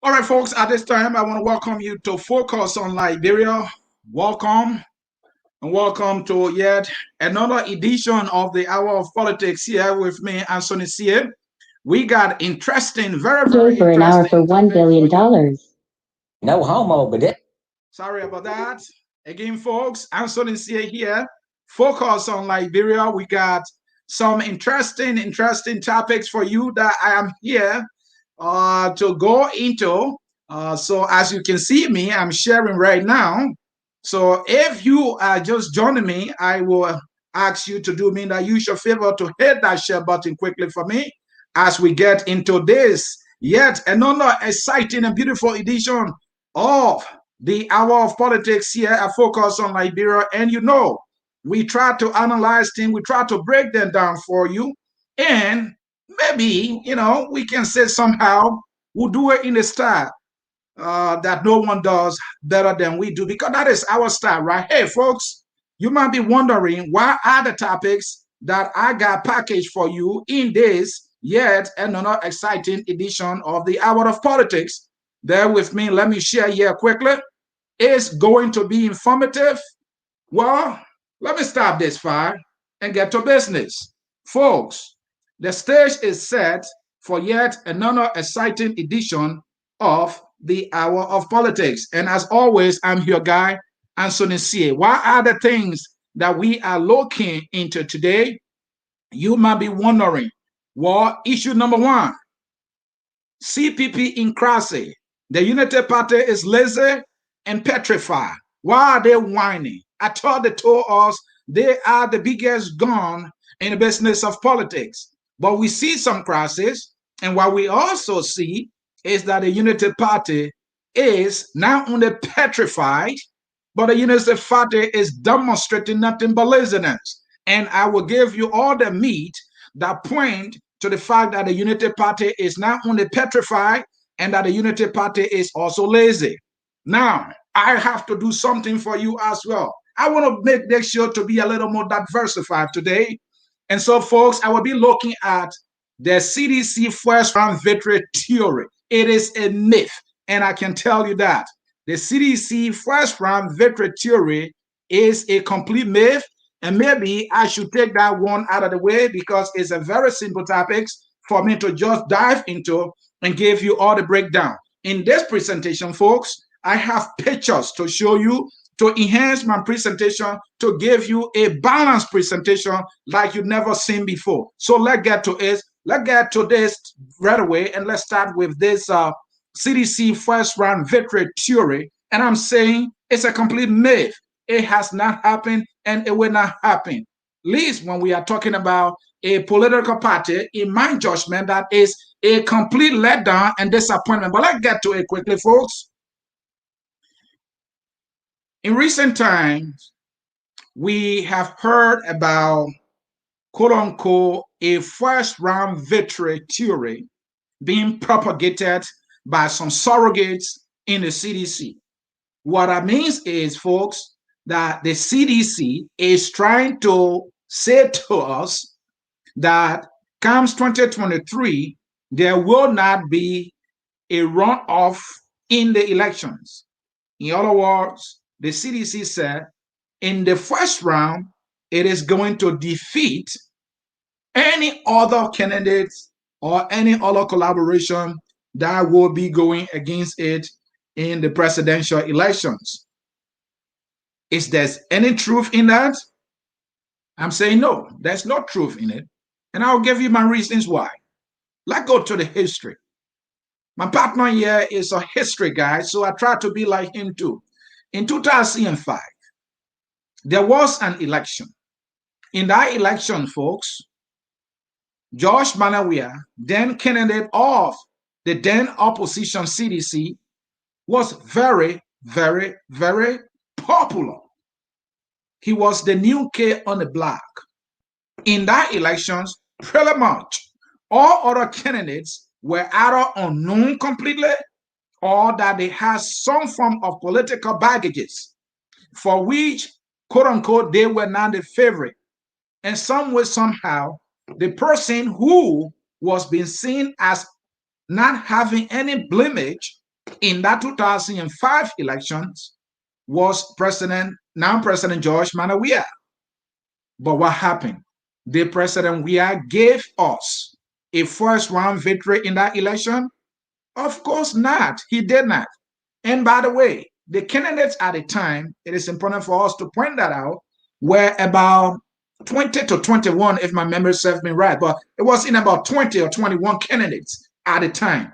All right, folks, at this time, I want to welcome you to Focus on Liberia. Welcome and welcome to yet another edition of the Hour of Politics here with me, Ansony Sieh. We got interesting, very For an hour for interesting $1 billion. No homo, but it. Sorry about that. Again, folks, Ansony Sieh here. Focus on Liberia. We got some interesting topics for you that I am here to go into. So as you can see me, I'm sharing right now. So if you are just joining me, I will ask you to do me that usual favor to hit that share button quickly for me as we get into this yet another exciting and beautiful edition of the Hour of Politics here at Focus on Liberia. And we try to analyze things, we try to break them down for you. And maybe, we can say somehow we'll do it in a style that no one does better than we do, because that is our style, right? Hey, folks, you might be wondering why are the topics that I got packaged for you in this yet another exciting edition of the Hour of Politics. Bear with me. Let me share here quickly. It's going to be informative. Well, let me stop this fire and get to business. Folks, the stage is set for yet another exciting edition of the Hour of Politics. And as always, I'm your guy, Ansony Sieh. What are the things that we are looking into today? You might be wondering. Well, issue number one, CPP in crisis. The Unity Party is lazy and petrified. Why are they whining? I thought they told us they are the biggest gun in the business of politics. But we see some crisis, and what we also see is that the Unity Party is not only petrified, but the Unity Party is demonstrating nothing but laziness. And I will give you all the meat that point to the fact that the Unity Party is not only petrified and that the Unity Party is also lazy. Now, I have to do something for you as well. I want to make this show to be a little more diversified today. And so, folks, I will be looking at the CDC first round victory theory. It is a myth, and I can tell you that. The CDC first round victory theory is a complete myth, and maybe I should take that one out of the way because it's a very simple topic for me to just dive into and give you all the breakdown. In this presentation, folks, I have pictures to show you to enhance my presentation, to give you a balanced presentation like you've never seen before. So let's get to it. Let's get to this right away, and let's start with this CDC first round victory theory. And I'm saying it's a complete myth. It has not happened, and it will not happen. At least when we are talking about a political party, in my judgment, that is a complete letdown and disappointment. But let's get to it quickly, folks. In recent times, we have heard about, quote unquote, a first round victory theory being propagated by some surrogates in the CDC. What that means is, folks, that the CDC is trying to say to us that comes 2023, there will not be a runoff in the elections. In other words, the CDC said in the first round, it is going to defeat any other candidates or any other collaboration that will be going against it in the presidential elections. Is there any truth in that? I'm saying no, there's no truth in it. And I'll give you my reasons why. Let's go to the history. My partner here is a history guy, so I try to be like him too. In 2005, there was an election. In that election, folks, George Manawia, then candidate of the then opposition CDC, was very popular. He was the new kid on the block. In that elections, pretty much all other candidates were either unknown completely or that they had some form of political baggages for which, quote unquote, they were not the favorite. And some way, somehow, the person who was being seen as not having any blemish in that 2005 elections was now President George Weah. But what happened? The President Weah gave us a first round victory in that election? Of course not. He did not. And by the way, the candidates at the time, it is important for us to point that out, were about 20 to 21, if my memory serves me right. But it was in about 20 or 21 candidates at the time.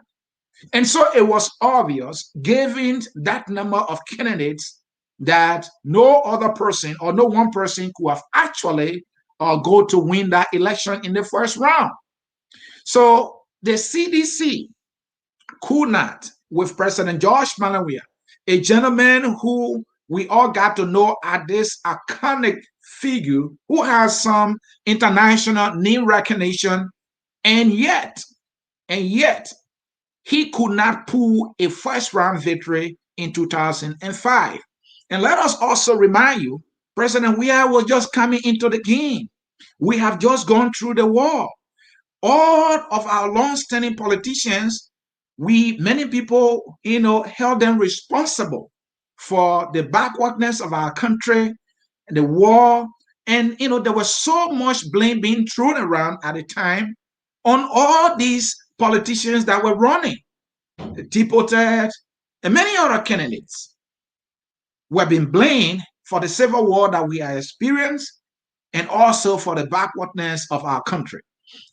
And so it was obvious, given that number of candidates, that no other person or no one person could have actually go to win that election in the first round. So the CDC could not, with President George Weah, a gentleman who we all got to know as this iconic figure who has some international name recognition, and yet he could not pull a first round victory in 2005. And let us also remind you, President Weah was just coming into the game. We have just gone through the war. All of our long-standing politicians, many people, held them responsible for the backwardness of our country, the war, and there was so much blame being thrown around at the time on all these politicians that were running. Deported, and many other candidates were being blamed for the civil war that we are experiencing and also for the backwardness of our country.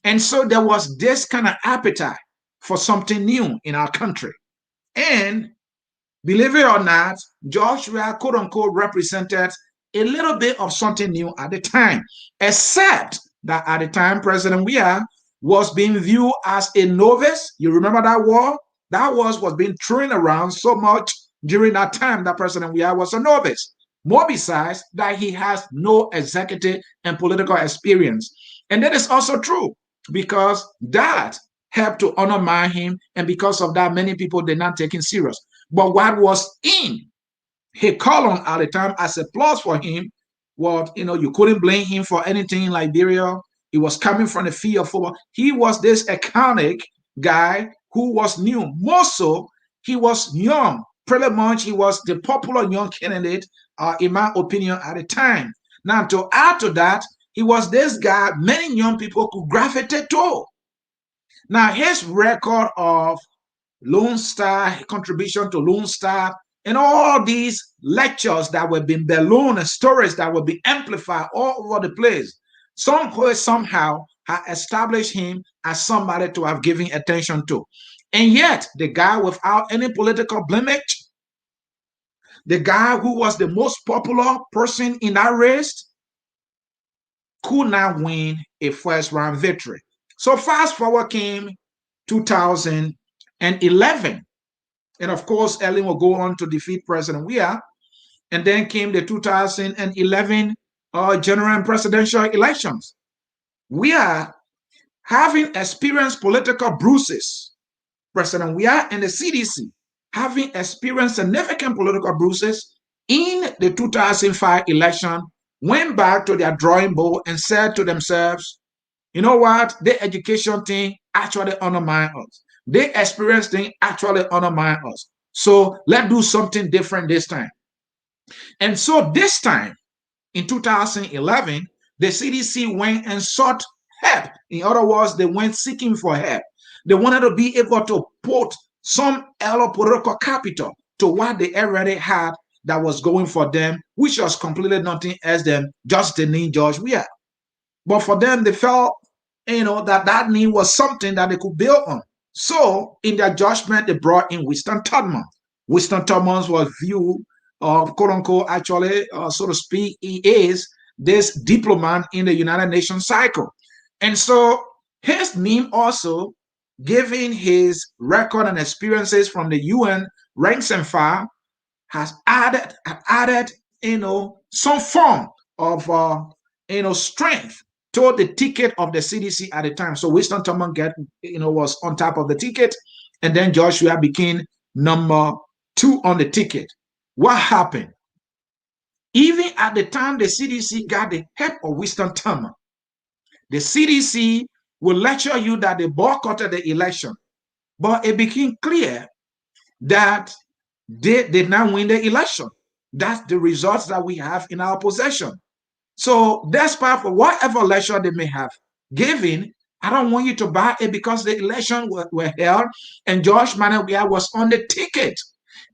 And so there was this kind of appetite for something new in our country. And believe it or not, George Weah, quote unquote, represented a little bit of something new at the time, except that at the time, President Weah was being viewed as a novice. You remember that war? That was being thrown around so much during that time that President Weah was a novice. More besides that he has no executive and political experience. And that is also true because that helped to undermine him. And because of that, many people did not take him serious. But what was in his column at the time as a plus for him was, you couldn't blame him for anything in Liberia. He was coming from the field of football. He was this iconic guy who was new. More so, he was young. Pretty much, he was the popular young candidate, in my opinion, at the time. Now, to add to that, he was this guy many young people could gravitate to. Now, his record of Lone Star, contribution to Lone Star, and all these lectures that were being ballooned and stories that would be amplified all over the place, somehow had established him as somebody to have given attention to. And yet, the guy without any political blemish, the guy who was the most popular person in that race, could not win a first round victory. So fast forward came 2011. And of course, Ellen will go on to defeat President Weah. And then came the 2011 general and presidential elections. Weah, having experienced political bruises, President Weah and the CDC, having experienced significant political bruises in the 2005 election, went back to their drawing board and said to themselves, you know what, the education thing actually undermines us. The experience thing actually undermines us. So let's do something different this time. And so this time, in 2011, the CDC went and sought help. In other words, they went seeking for help. They wanted to be able to put some political capital to what they already had that was going for them, which was completely nothing else than just the name George Weah. But for them, they felt, that name was something that they could build on. So in their judgment, they brought in Winston Tubman. Winston Tubman was viewed, quote unquote, actually, so to speak, he is this diplomat in the United Nations cycle. And so his name also, given his record and experiences from the UN ranks and file, has added, some form of, strength to the ticket of the CDC at the time. So Winston Tubman was on top of the ticket, and then George Weah became number 2 on the ticket. What happened? Even at the time the CDC got the help of Winston Tubman, the CDC will lecture you that they boycotted the election. But it became clear that they did not win the election. That's the results that we have in our possession. So despite whatever election they may have given, I don't want you to buy it because the election were held and George Manawia was on the ticket.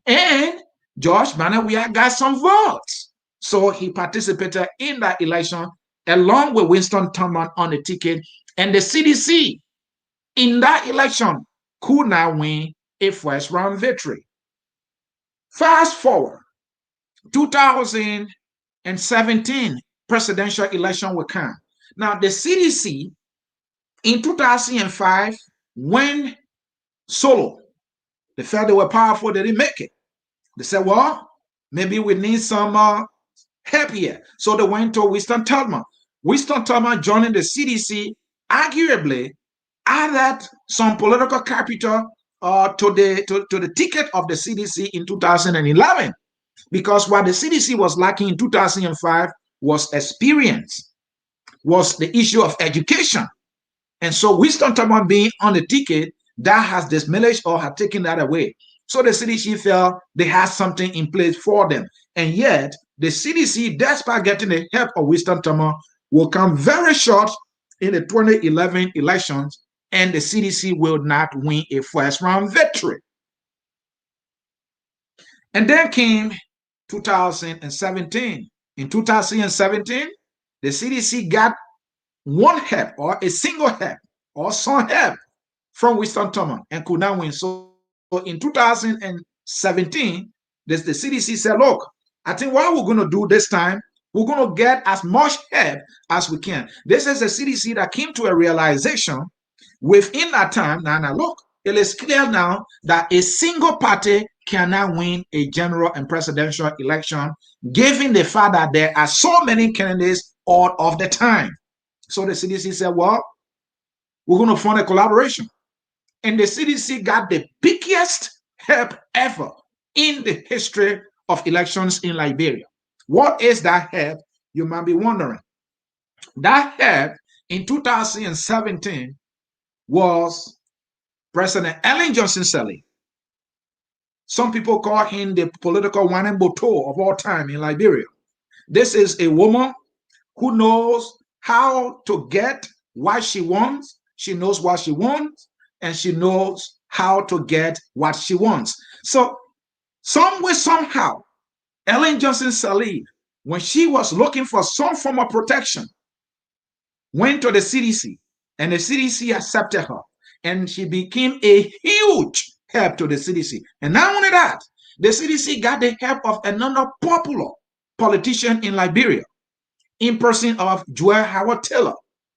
And George Manawia got some votes. So he participated in that election along with Winston Thurman on the ticket. And the CDC in that election could not win a first round victory. Fast forward, 2017 presidential election will come. Now, the CDC in 2005, when solo, they felt they were powerful, they didn't make it. They said, well, maybe we need some help here. So they went to Winston Thurman. Winston Thurman joining the CDC arguably added some political capital to the ticket of the CDC in 2011. Because what the CDC was lacking in 2005 was experience, was the issue of education. And so Winston Thurman being on the ticket, that has diminished or had taken that away. So the CDC felt they had something in place for them. And yet, the CDC, despite getting the help of Winston Thurman, will come very short in the 2011 elections, and the CDC will not win a first round victory. And then came 2017. In 2017, the CDC got one help or a single help or some help from Winston Thurman and could not win. So in 2017, the CDC said, look, I think what we're going to do this time, we're going to get as much help as we can. This is the CDC that came to a realization within that time. Now look, it is clear now that a single party cannot win a general and presidential election, given the fact that there are so many candidates all of the time. So the CDC said, well, we're going to form a collaboration. And the CDC got the biggest help ever in the history of elections in Liberia. What is that help? You might be wondering. That help in 2017 was President Ellen Johnson Sirleaf. Some people call him the political Wanamboto of all time in Liberia. This is a woman who knows how to get what she wants. She knows what she wants, and she knows how to get what she wants. So, some way, somehow, Ellen Johnson Sirleaf, when she was looking for some form of protection, went to the CDC, and the CDC accepted her, and she became a huge help to the CDC. And not only that, the CDC got the help of another popular politician in Liberia, in person of Joel Howard Taylor.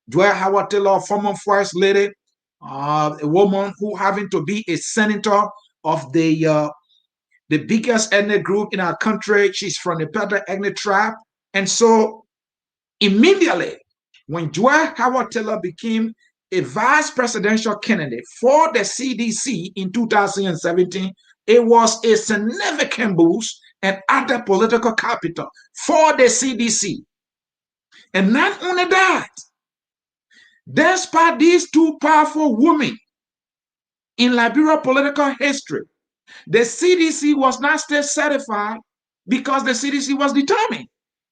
Joel Howard Taylor, former first lady, a woman who having to be a senator of the biggest ethnic group in our country. She's from the Pedro ethnic tribe. And so immediately when Joel Howard Taylor became a vice presidential candidate for the CDC in 2017, it was a significant boost and added political capital for the CDC. And not only that, despite these two powerful women in Liberia political history, the CDC was not still certified because the CDC was determined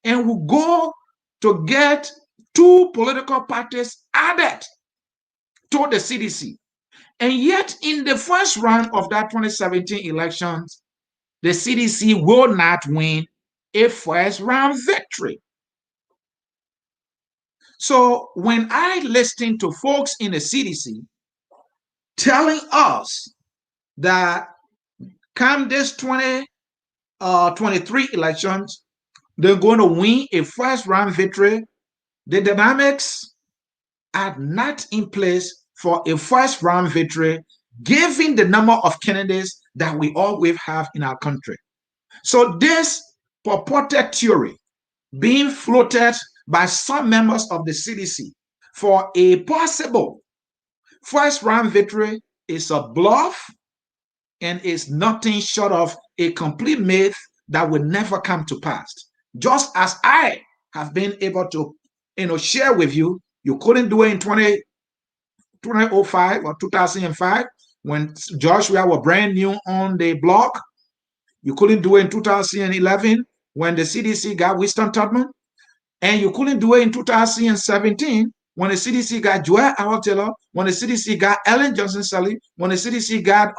and would go to get two political parties added to the CDC. And yet, in the first round of that 2017 elections, the CDC will not win a first round victory. So when I listen to folks in the CDC telling us that come this 2023 elections, they're going to win a first round victory, the dynamics are not in place for a first round victory, given the number of candidates that we always have in our country. So this purported theory being floated by some members of the CDC for a possible first round victory is a bluff and is nothing short of a complete myth that will never come to pass. Just as I have been able to share with you, you couldn't do it in 2005 or 2005. when Joshua was brand new on the block. You couldn't do it in 2011 when the CDC got Winston Tubman. And you couldn't do it in 2017 when the CDC got Joel Taylor, when the CDC got Ellen Johnson Sirleaf, when the CDC got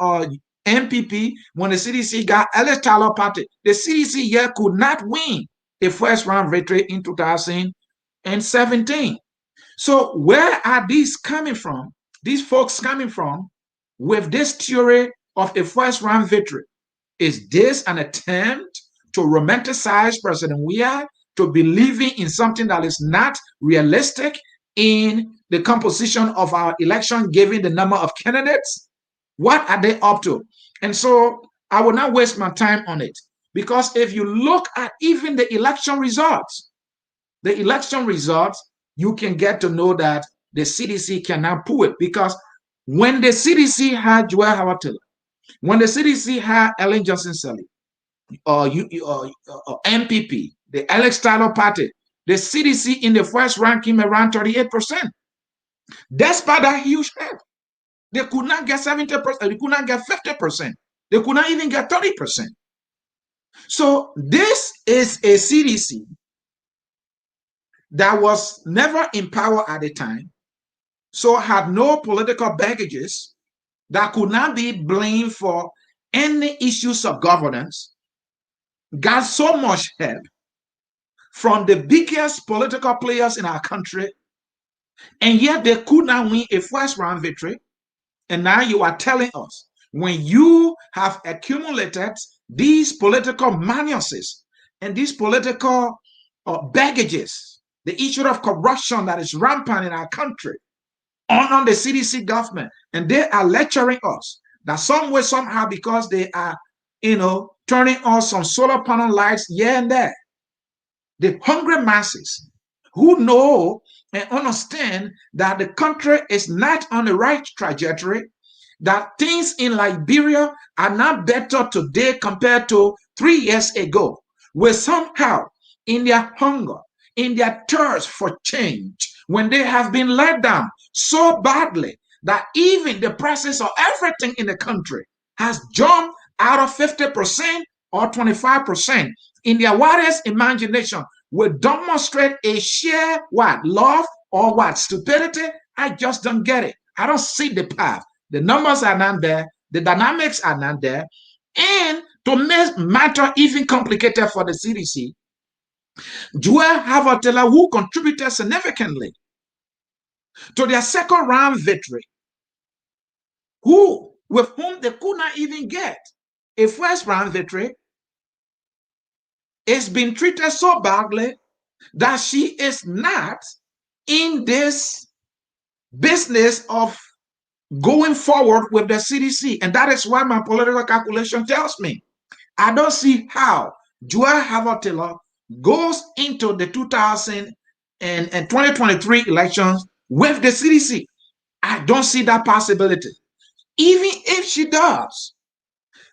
MPP, when the CDC got Alex Tyler Party. The CDC here could not win a first round victory in 2017. So where are these coming from? These folks coming from with this theory of a first round victory? Is this an attempt to romanticize President Weah, to believing in something that is not realistic in the composition of our election, given the number of candidates? What are they up to? And so I will not waste my time on it, because if you look at even the election results, you can get to know that the CDC cannot pull it, because when the CDC had Joel Howard Taylor, when the CDC had Ellen Johnson Sirleaf, MPP, the Alex Tyler Party, the CDC in the first round came around 38%. Despite that huge help, they could not get 70%, they could not get 50%, they could not even get 30%. So this is a CDC that was never in power at the time, so had no political baggages, that could not be blamed for any issues of governance, got so much help from the biggest political players in our country, and yet they could not win a first round victory. And now you are telling us, when you have accumulated these political manuses and these political baggages, the issue of corruption that is rampant in our country, on the CDC government, and they are lecturing us that some way, somehow, because they are, turning on some solar panel lights here and there, the hungry masses who know and understand that the country is not on the right trajectory, that things in Liberia are not better today compared to 3 years ago, will somehow, in their hunger, in their thirst for change, when they have been let down so badly that even the prices of everything in the country has jumped out of 50% or 25%, in their wildest imagination, will demonstrate a sheer love or stupidity. I just don't get it. I don't see the path. The numbers are not there. The dynamics are not there. And to make matter even complicated for the CDC, Joel Howard Taylor, who contributed significantly to their second round victory, with whom they could not even get a first round victory, is being treated so badly that she is not in this business of going forward with the CDC. And that is why my political calculation tells me I don't see how Joel Howard Taylor goes into the 2023 elections with the CDC. I don't see that possibility. Even if she does,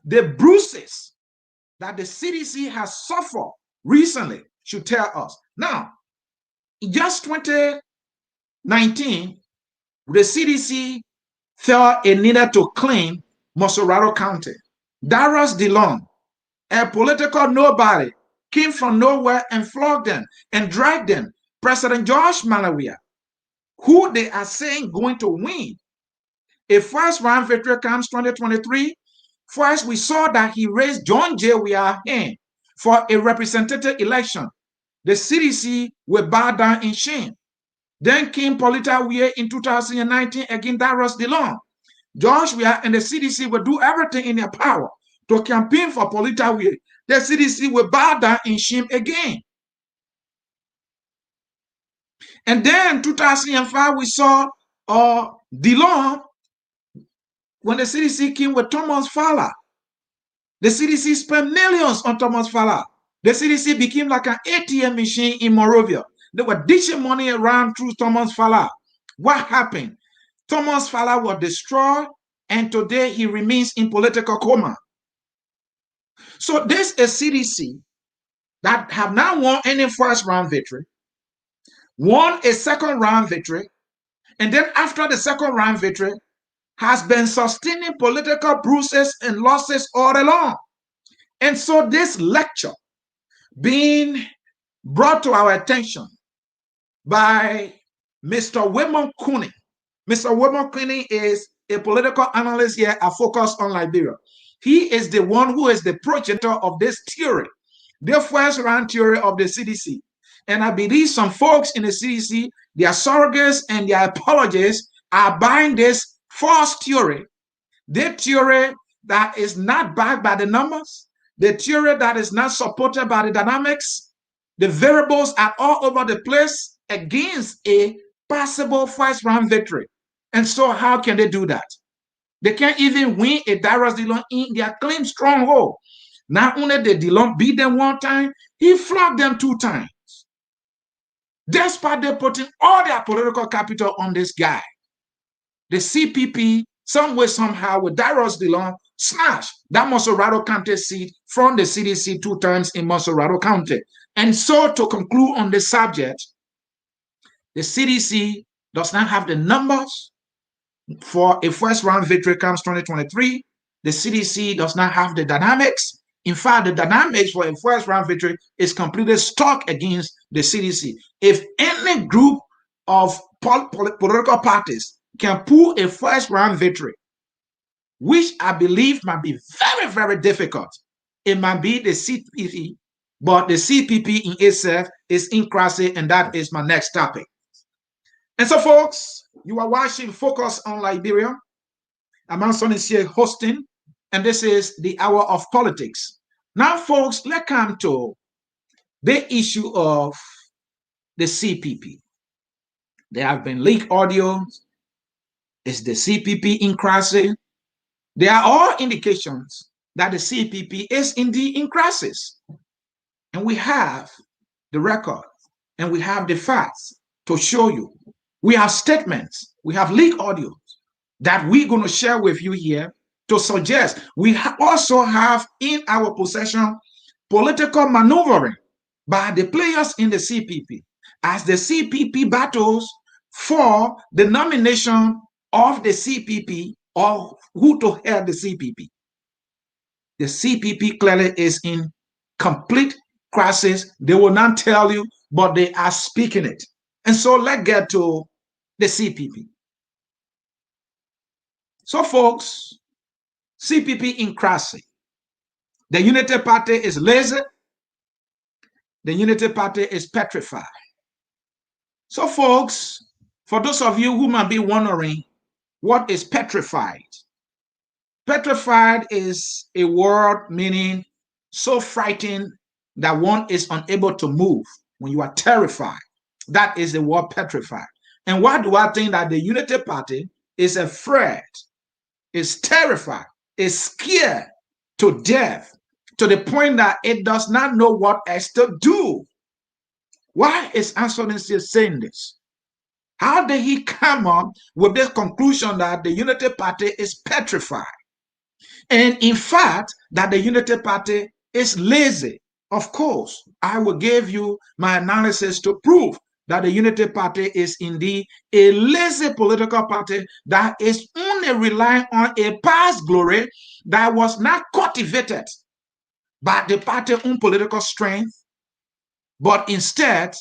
the bruises that the CDC has suffered recently should tell us. Now, in just 2019, the CDC felt it needed to claim Mosorado County. Darius DeLong, a political nobody, came from nowhere and flogged them and dragged them. President George Malawi, who they are saying going to win a first round victory comes 2023. First, we saw that he raised John J. Weah hand for a representative election. The CDC will bow down in shame. Then came Polita Weah in 2019 against Darius DeLong. George Weah and the CDC will do everything in their power to campaign for Polita Weah. The CDC will bow down in shame again. And then 2005, we saw DeLong when the CDC came with Thomas Fowler. The CDC spent millions on Thomas Fowler. The CDC became like an ATM machine in Monrovia. They were dishing money around through Thomas Fowler. What happened? Thomas Fowler was destroyed, and today he remains in political coma. So this is CDC that have not won any first round victory, won a second round victory, and then after the second round victory, has been sustaining political bruises and losses all along. And so this lecture being brought to our attention by Mr. Wilmot Cooney. Mr. Wilmot Cooney is a political analyst here at Focus on Liberia. He is the one who is the progenitor of this theory, the first round theory of the CDC. And I believe some folks in the CDC, their surrogates and their apologists are buying this false theory, the theory that is not backed by the numbers, the theory that is not supported by the dynamics. The variables are all over the place against a possible first round victory. And so how can they do that? They can't even win a Darius Dillon in their claimed stronghold. Not only did Dillon beat them one time, he flogged them 2 times. Despite they putting all their political capital on this guy, the CPP, some way, somehow, with Darius Dillon, smashed that Montserrado County seat from the CDC 2 times in Montserrado County. And so, to conclude on this subject, the CDC does not have the numbers for a first round victory comes 2023. The CDC does not have the dynamics. In fact, the dynamics for a first round victory is completely stuck against the CDC. If any group of political parties can pull a first round victory, which I believe might be very, very difficult, it might be the CPP, but the CPP in itself is incrassy, and that is my next topic. And so, folks, you are watching Focus on Liberia. I'm Ansony Sieh hosting, and this is the Hour of Politics. Now, folks, let's come to the issue of the CPP. There have been leaked audios. Is the CPP incrassy? There are all indications that the CPP is indeed in crisis. And we have the record and we have the facts to show you. We have statements, we have leaked audios that we're going to share with you here to suggest. We also have in our possession political maneuvering by the players in the CPP as the CPP battles for the nomination of the CPP or who to head the CPP. The CPP clearly is in complete crisis. They will not tell you, but they are speaking it. And so let's get to the CPP. So, folks, CPP in crisis. The Unity Party is lazy. The Unity Party is petrified. So, folks, for those of you who might be wondering, what is petrified? Petrified is a word meaning so frightened that one is unable to move. When you are terrified, that is the word petrified. And why do I think that the Unity Party is afraid, is terrified, is scared to death, to the point that it does not know what else to do? Why is Ansony saying this? How did he come up with this conclusion that the Unity Party is petrified? And in fact, that the Unity Party is lazy. Of course, I will give you my analysis to prove that the Unity Party is indeed a lazy political party that is only relying on a past glory that was not cultivated by the party's own political strength, but instead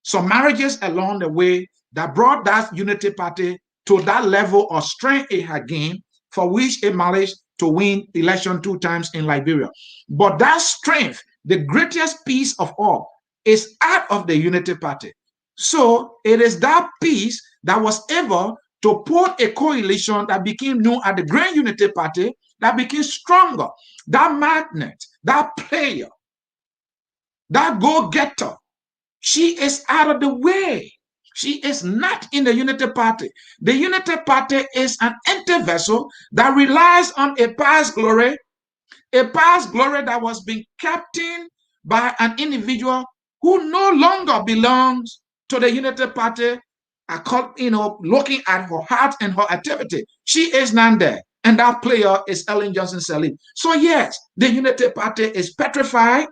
some marriages along the way that brought that Unity Party to that level of strength it had gained, for which it managed to win election 2 times in Liberia. But that strength, the greatest piece of all, is out of the Unity Party. So it is that piece that was able to put a coalition that became known as the Grand Unity Party, that became stronger. That magnet, that player, that go-getter, she is out of the way. She is not in the Unity Party. The Unity Party is an empty vessel that relies on a past glory that was being captained by an individual who no longer belongs to the Unity Party, looking at her heart and her activity. She is not there. And that player is Ellen Johnson Sirleaf. So yes, the Unity Party is petrified.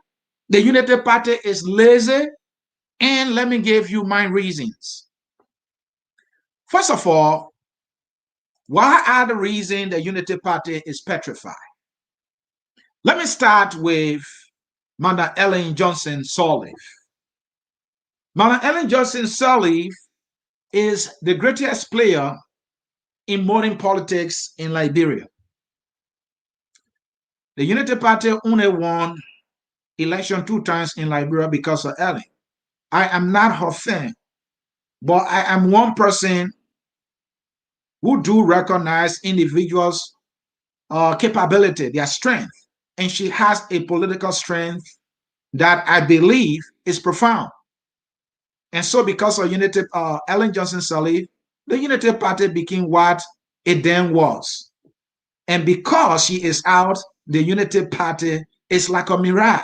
The Unity Party is lazy. And let me give you my reasons. First of all, Why are the reason the Unity Party is petrified? Let me start with Madam Ellen Johnson Sirleaf. Madam Ellen Johnson Sirleaf is the greatest player in modern politics in Liberia. The Unity Party only won election 2 times in Liberia because of Ellen. I am not her fan, but I am one person who do recognize individuals' capability, their strength, and she has a political strength that I believe is profound. And so, because of Ellen Johnson Sirleaf, the Unity Party became what it then was. And because she is out, the Unity Party is like a mirage.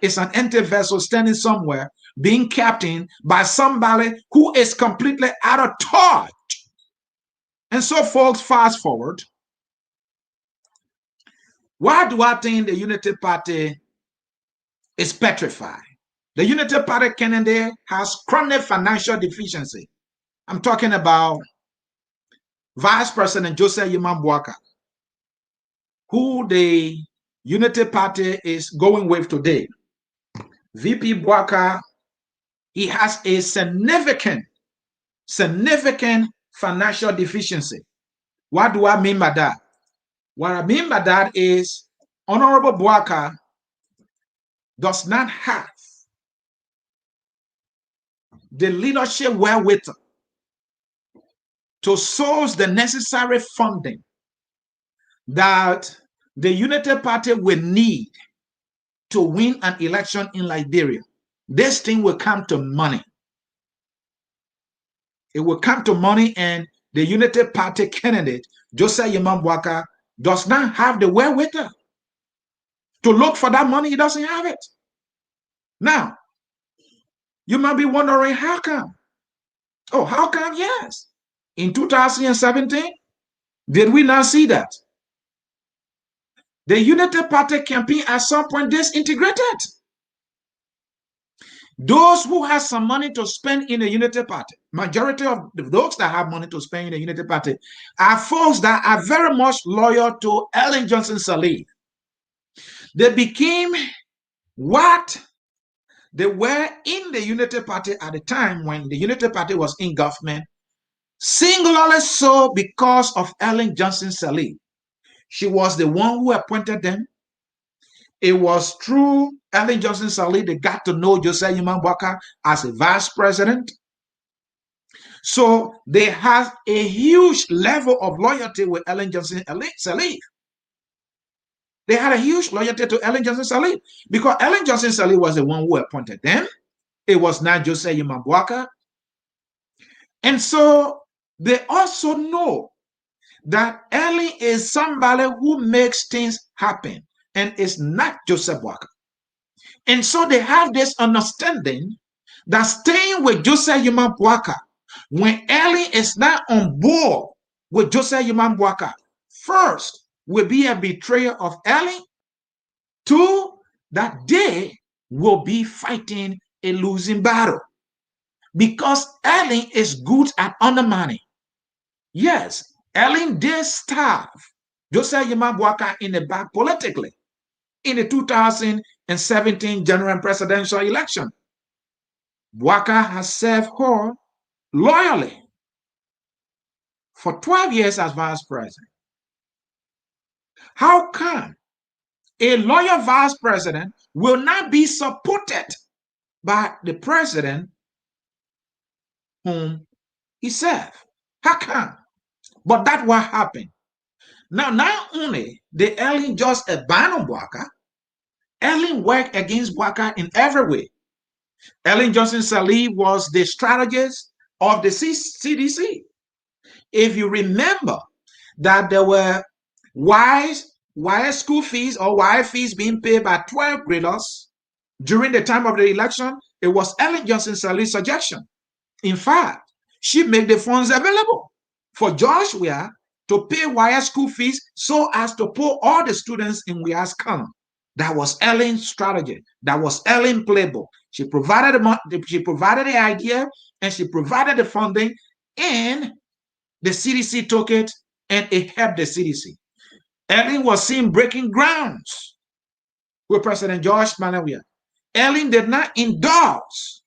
It's an empty vessel standing somewhere, being captained by somebody who is completely out of touch. And so, folks, fast forward. Why do I think the Unity Party is petrified? The Unity Party candidate has chronic financial deficiency. I'm talking about Vice President Joseph Yimam Boaka, who the Unity Party is going with today. VP Boaka, he has a significant financial deficiency. What do I mean by that? What I mean by that is Honorable Boaka does not have the leadership wherewithal to source the necessary funding that the Unity Party will need to win an election in Liberia. This thing will come to money. It will come to money, and the Unity Party candidate, Joseph Yimam Boaka, does not have the wherewithal to look for that money. He doesn't have it. Now, you might be wondering, how come? Oh, how come? Yes. In 2017, did we not see that? The Unity Party campaign at some point disintegrated. Those who have some money to spend in the Unity Party, majority of those that have money to spend in the Unity Party are folks that are very much loyal to Ellen Johnson Sirleaf. They became what they were in the Unity Party at the time when the Unity Party was in government, singularly so because of Ellen Johnson Sirleaf. She was the one who appointed them. It was through Ellen Johnson Sirleaf they got to know Joseph Yimam Boaka as a vice president. So they have a huge level of loyalty with Ellen Johnson Sirleaf. They had a huge loyalty to Ellen Johnson Sirleaf because Ellen Johnson Sirleaf was the one who appointed them. It was not Joseph Yimam Boaka. And so they also know that Ellen is somebody who makes things happen and it's not Joseph Boaka. And so they have this understanding that staying with Joseph Yimam Boaka, when Ellen is not on board with Joseph Yimam Boaka, first will be a betrayal of Ellen. Two, that they will be fighting a losing battle because Ellen is good at undermining. Yes, Ellen did starve Joseph Yimam Boaka in the back politically in the 2017 general presidential election. Boaka has served her loyally for 12 years as vice president. How come a loyal vice president will not be supported by the president whom he served? How come? But that's what happened. Now, not only did Ellen just abandon Boaka, Ellen worked against Boaka in every way. Ellen Johnson Sirleaf was the strategist of the CDC. If you remember that there were wire school fees or wire fees being paid by 12th graders during the time of the election, it was Ellen Johnson Sirleaf's suggestion. In fact, she made the funds available for George Weah to pay wire school fees so as to put all the students in Weah's column. That was Ellen's strategy. That was Ellen's playbook. She provided the idea and she provided the funding, and the CDC took it and it helped the CDC. Ellen was seen breaking grounds with President George Manawia. Ellen did not endorse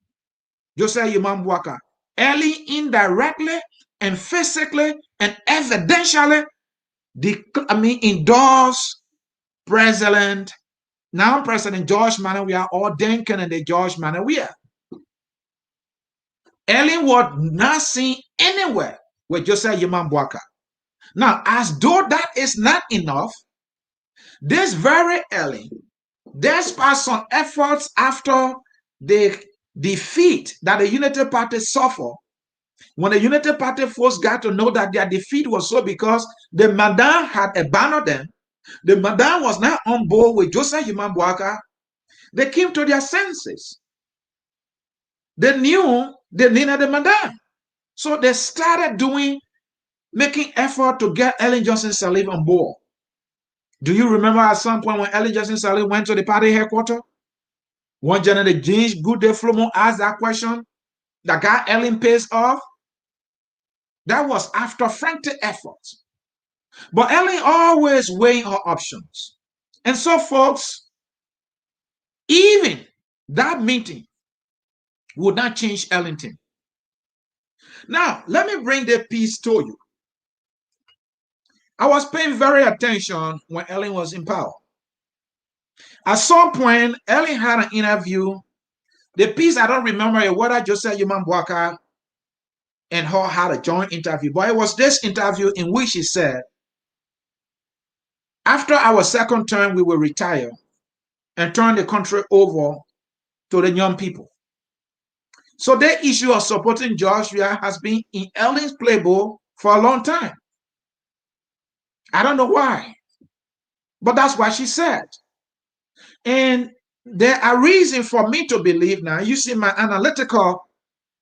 Joseph Yumam Bwaka. Ellen indirectly and physically and evidentially endorsed now President George Manawia or then Kennedy George Manawia. Ellen was not seen anywhere with Joseph Yumam Bwaka. Now, as though that is not enough, this very Ellen, despite some efforts after the defeat that the Unity Party suffered, when the Unity Party folks got to know that their defeat was so because the Madam had abandoned them, the Madam was not on board with Joseph Yumam Bwaka, they came to their senses. They knew they needed the Madam. So they started making effort to get Ellen Johnson Sirleaf on board. Do you remember at some point when Ellen Johnson Sirleaf went to the party headquarters? One General James Goodday Flomo asked that question that got Ellen pissed off. That was after frantic efforts. But Ellen always weighing her options. And so, folks, even that meeting would not change Ellington. Now, let me bring the piece to you. I was paying very attention when Ellen was in power. At some point, Ellen had an interview. The piece, I don't remember whether Joseph Yumam Bwaka and her had a joint interview, but it was this interview in which she said, after our second term, we will retire and turn the country over to the young people. So the issue of supporting Joshua has been in Ellen's playbook for a long time. I don't know why, but that's what she said. And there are reasons for me to believe now, you see my analytical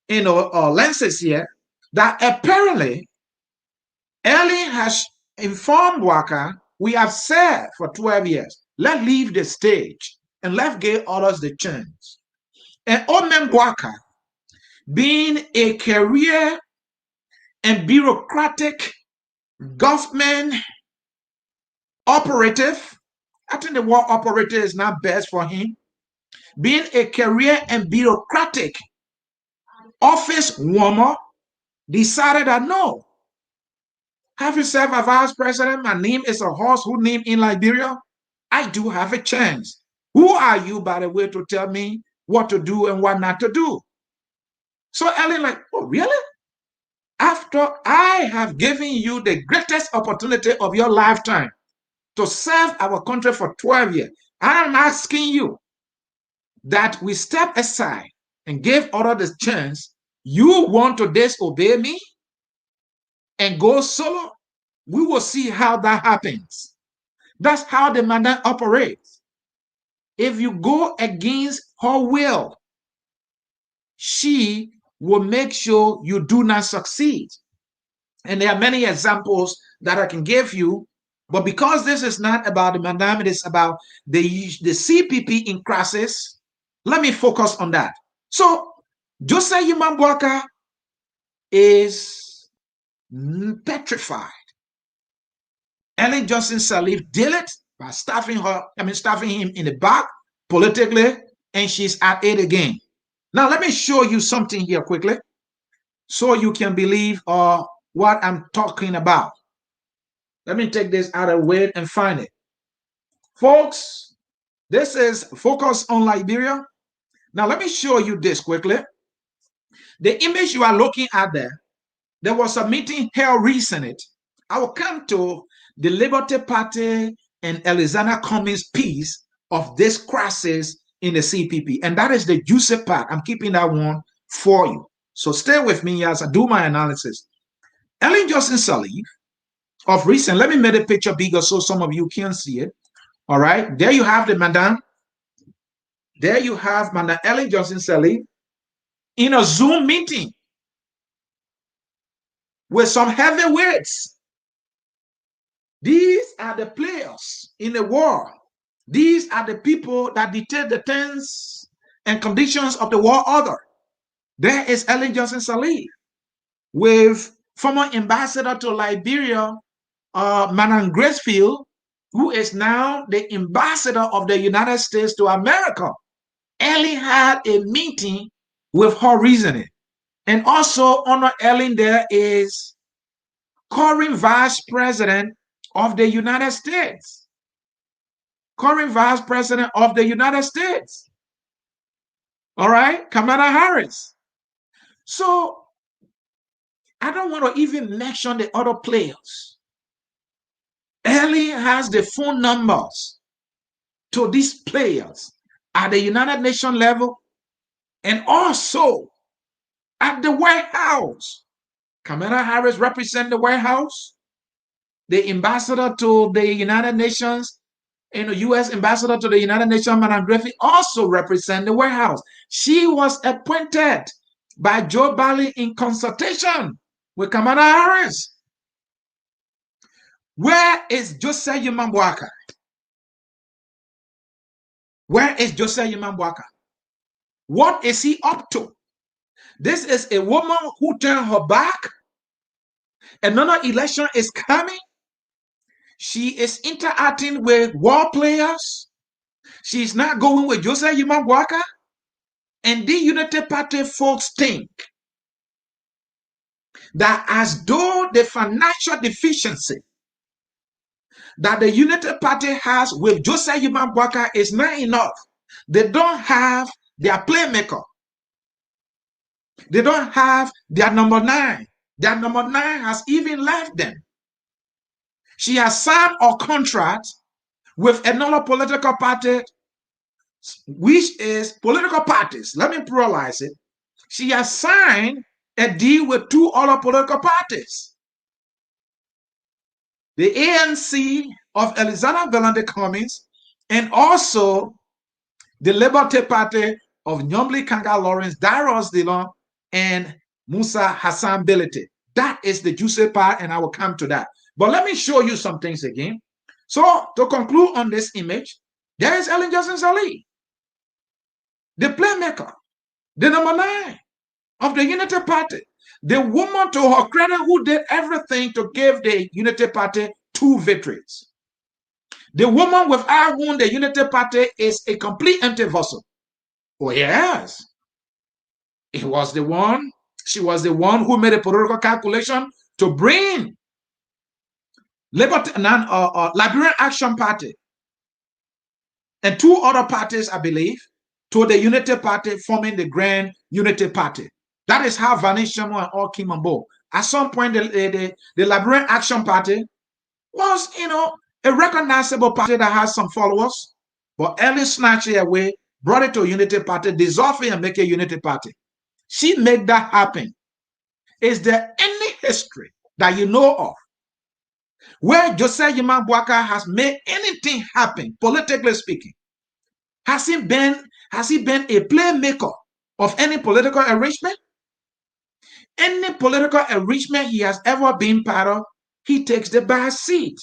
lenses here, that apparently Ellen has informed Bwaka, we have said for 12 years, let's leave the stage and let's give others the chance. And Omen Bwaka, being a career and bureaucratic government operative, I think the word operator is not best for him. Being a career and bureaucratic office warmer, decided that no, have you served as vice president? My name is a horse who named in Liberia. I do have a chance. Who are you, by the way, to tell me what to do and what not to do? So Ellen like, oh, really? After I have given you the greatest opportunity of your lifetime to serve our country for 12 years, I am asking you that we step aside and give others the chance. You want to disobey me and go solo? We will see how that happens. That's how the Madam operates. If you go against her will, she will make sure you do not succeed. And there are many examples that I can give you, but because this is not about the Madam, it is about the CPP in crisis, let me focus on that. So Joseph Yumam Bwaka is petrified. Ellen Johnson Sirleaf did it by staffing him in the back politically, and she's at it again. Now, let me show you something here quickly so you can believe what I'm talking about. Let me take this out of the way and find it. Folks, this is Focus on Liberia. Now, let me show you this quickly. The image you are looking at there was a meeting held recently. I will come to the Liberty Party and Alexander Cummings piece of this crisis in the CPP. And that is the juicy part. I'm keeping that one for you. So stay with me as I do my analysis. Ellen Johnson Sirleaf of recent, let me make the picture bigger so some of you can see it. All right, there you have the Madam. There you have Madam Ellen Johnson Sirleaf in a Zoom meeting with some heavyweights. These are the players in the war. These are the people that dictate the terms and conditions of the war order. There is Ellen Johnson Sirleaf with former ambassador to Liberia, Madam Gracefield, who is now the ambassador of the United States to America. Ellen had a meeting with her reasoning. And also under Ellen there is current Vice President of the United States. Current Vice President of the United States. All right, Kamala Harris. So I don't want to even mention the other players. Ellen has the phone numbers to these players at the United Nations level and also at the White House. Kamala Harris represents the White House. The ambassador to the United Nations, and the U.S. ambassador to the United Nations, Madam Griffith, also represents the White House. She was appointed by Joe Biden in consultation with Kamala Harris. Where is Joseph Yimambwaka? Where is Joseph Yimambwaka? What is he up to? This is a woman who turned her back. Another election is coming. She is interacting with war players. She's not going with Joseph Yimambwaka. And the Unity Party folks think that as though the financial deficiency that the Unity Party has with Joseph Yimambwaka is not enough. They don't have their playmaker. They don't have their number 9. Their number 9 has even left them. She has signed a contract with another political party, which is political parties. Let me pluralize it. She has signed a deal with 2 other political parties. The ANC of Alexander Velande Cummings and also the Liberty Party of Nyomli Kanga Lawrence, Darius Dillon, and Musa Hassan Bility. That is the juicy part, and I will come to that. But let me show you some things again. So to conclude on this image, there is Ellen Johnson Sirleaf, the playmaker, the number 9 of the Unity Party, the woman, to her credit, who did everything to give the Unity Party 2 victories. The woman without whom the Unity Party is a complete empty vessel. Oh yes, she was the one who made a political calculation to bring Liberian Action Party and 2 other parties, I believe, to the Unity Party, forming the Grand Unity Party. That is how Vanish Shamo and all came on board. At some point, the Liberian Action Party was, a recognizable party that has some followers, but Ellen snatched it away, brought it to a Unity Party, dissolved it, and make a Unity Party. She made that happen. Is there any history that you know of where Joseph Yimambwaka has made anything happen, politically speaking? Has he been a playmaker of any political arrangement? Any political arrangement he has ever been part of, he takes the back seat.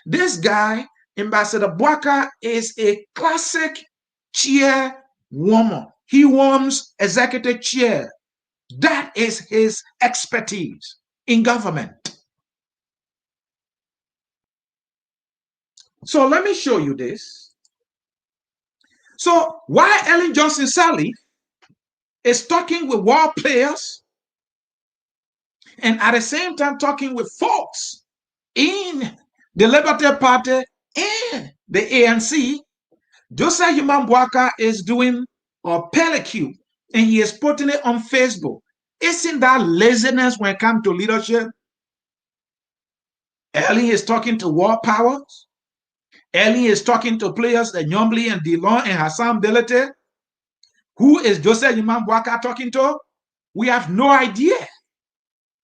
This guy, Ambassador Bwaka, is a classic chairwoman. He wants executive chair. That is his expertise in government. So let me show you this. So while Ellen Johnson Sirleaf is talking with war players and at the same time talking with folks in the Liberty Party and the ANC, Joseph Yimambwaka is doing a pellicule and he is putting it on Facebook. Isn't that laziness when it comes to leadership? Ellen is talking to war powers. Ellen is talking to players like Nyomli and Dillon and Hassan Bility. Who is Joseph Yimambwaka talking to? We have no idea.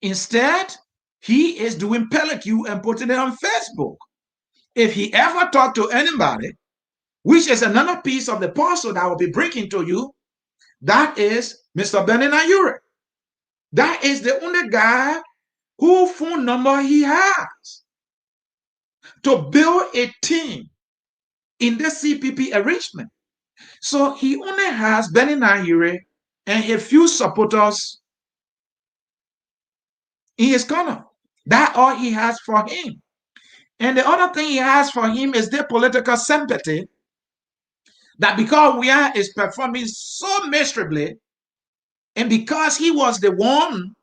Instead, he is doing pellicule and putting it on Facebook. If he ever talked to anybody, which is another piece of the puzzle that I will be bringing to you, that is Mr. Benny Nayure. That is the only guy whose phone number he has to build a team in the CPP arrangement. So he only has Benny Nayure and a few supporters in his corner. That's all he has for him. And the other thing he has for him is the political sympathy that because Weah is performing so miserably, and because he was the one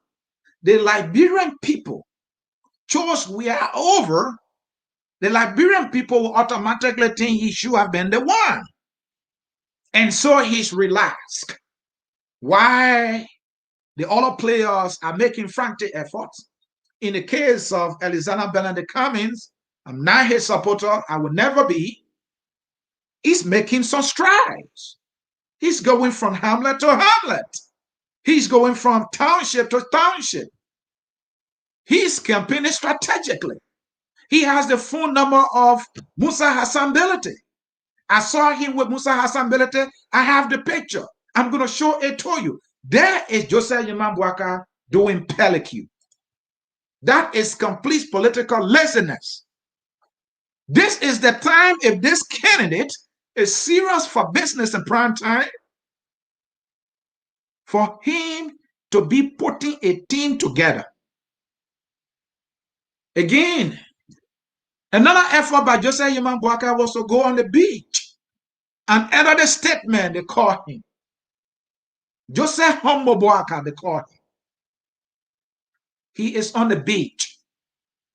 the Liberian people chose Weah over, the Liberian people will automatically think he should have been the one. And so he's relaxed. Why the other players are making frantic efforts. In the case of Alexander Benedict Cummings, I'm not his supporter, I will never be. He's making some strides. He's going from hamlet to hamlet. He's going from township to township. He's campaigning strategically. He has the phone number of Musa Hassan Bility. I saw him with Musa Hassan Bility. I have the picture. I'm going to show it to you. There is Joseph Yimambwaka doing pellicule. That is complete political laziness. This is the time, if this candidate is serious for business in prime time, for him to be putting a team together. Again, another effort by Joseph Yimambwaka was to go on the beach and enter the statement they call him. Joseph Hombobwaka, they call him. He is on the beach.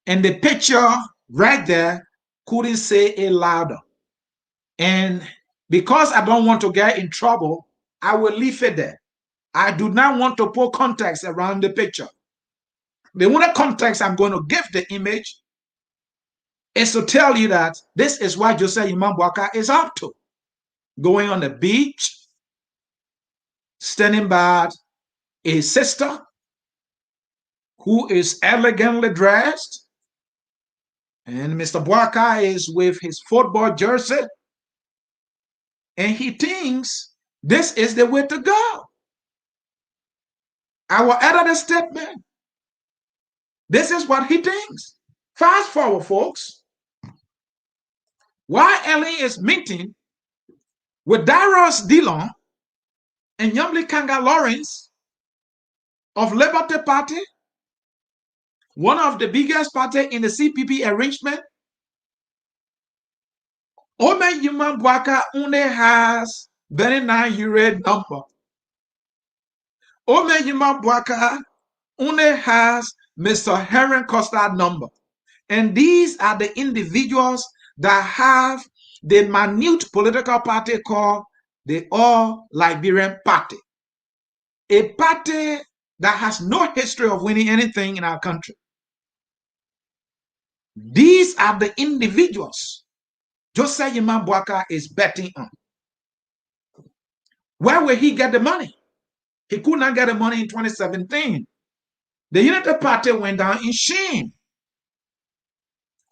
And the picture right there couldn't say it louder. And because I don't want to get in trouble, I will leave it there. I do not want to put context around the picture. The only context I'm going to give the image is to tell you that this is what Joseph Yimambwaka is up to. Going on the beach, standing by a sister who is elegantly dressed, and Mr. Bwaka is with his football jersey, and he thinks this is the way to go. I will edit the statement. This is what he thinks. Fast forward, folks. While Ellie is meeting with Darius Dillon and Yumli Kanga Lawrence of Liberty Party, one of the biggest party in the CPP arrangement, Ome Yimambwaka only has 29 euro number. Ome Yimambwaka only has Mr. Heron Costa number. And these are the individuals that have the minute political party called the All Liberian Party. A party that has no history of winning anything in our country. These are the individuals Joseph Yimambwaka is betting on. Where will he get the money? He could not get the money in 2017. The United Party went down in shame.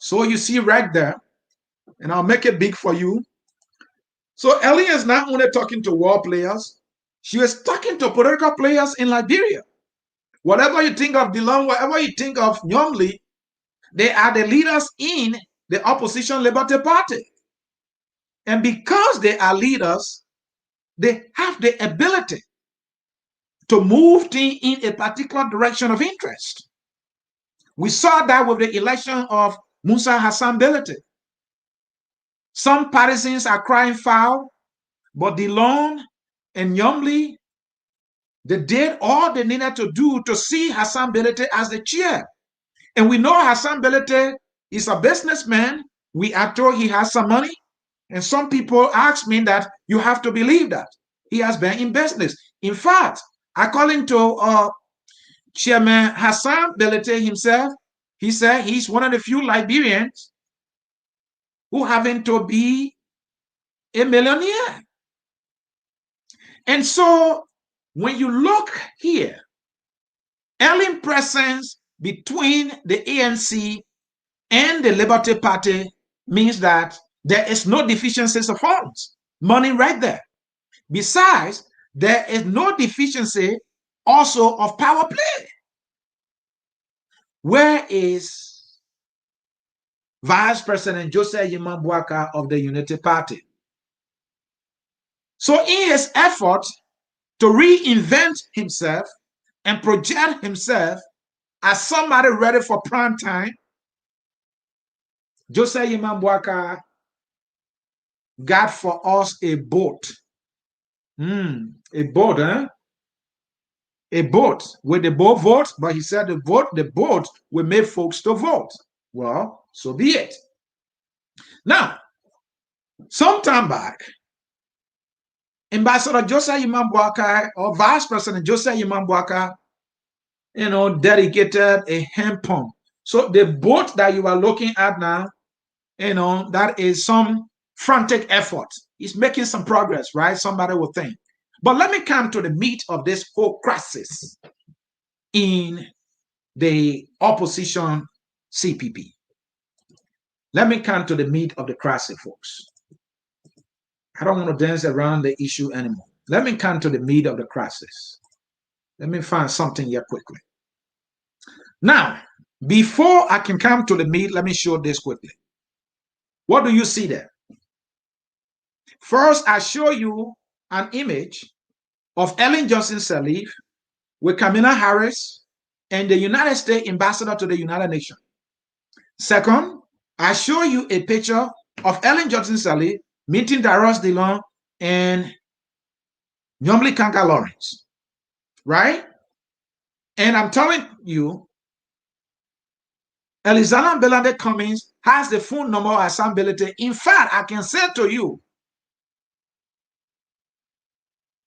So you see right there, and I'll make it big for you. So Ellie is not only talking to war players, she is talking to political players in Liberia. Whatever you think of Dillon, whatever you think of Nyomli, they are the leaders in the opposition Liberty Party. And because they are leaders, they have the ability to move things in a particular direction of interest. We saw that with the election of Musa Hassan Bility. Some partisans are crying foul, but Dillon and Nyomli, they did all they needed to do to see Hassan Bility as the chair. And we know Hassan Bility is a businessman. We are told he has some money. And some people ask me that you have to believe that. He has been in business. In fact, according to Chairman Hassan Bility himself, he said he's one of the few Liberians who happen to be a millionaire. And so when you look here, early presence between the ANC and the Liberty Party means that there is no deficiencies of funds, money right there. Besides, there is no deficiency also of power play. Where is Vice President Joseph Yimambwaka of the Unity Party? So in his effort to reinvent himself and project himself as somebody ready for prime time, Joseph Imambuaka got for us a boat. A boat, huh? A boat. With the boat vote, but he said the boat will make folks to vote. Well, so be it. Now, sometime back, Ambassador Joseph Imambuaka or Vice President Joseph Imambuaka, dedicated a hand pump. So the boat that you are looking at now, that is some frantic effort. He's making some progress, right? Somebody will think. But let me come to the meat of this whole crisis in the opposition CPP. Let me come to the meat of the crisis, folks. I don't want to dance around the issue anymore. Let me come to the meat of the crisis. Let me find something here quickly. Now, before I can come to the meat, let me show this quickly. What do you see there? First, I show you an image of Ellen Johnson Sirleaf with Kamala Harris and the United States ambassador to the United Nations. Second, I show you a picture of Ellen Johnson Sirleaf meeting Darius Dillon and Nyomli Kanka Lawrence, right? And I'm telling you, Elizana Belande Cummings has the phone number of Hassan Belete. In fact, I can say to you,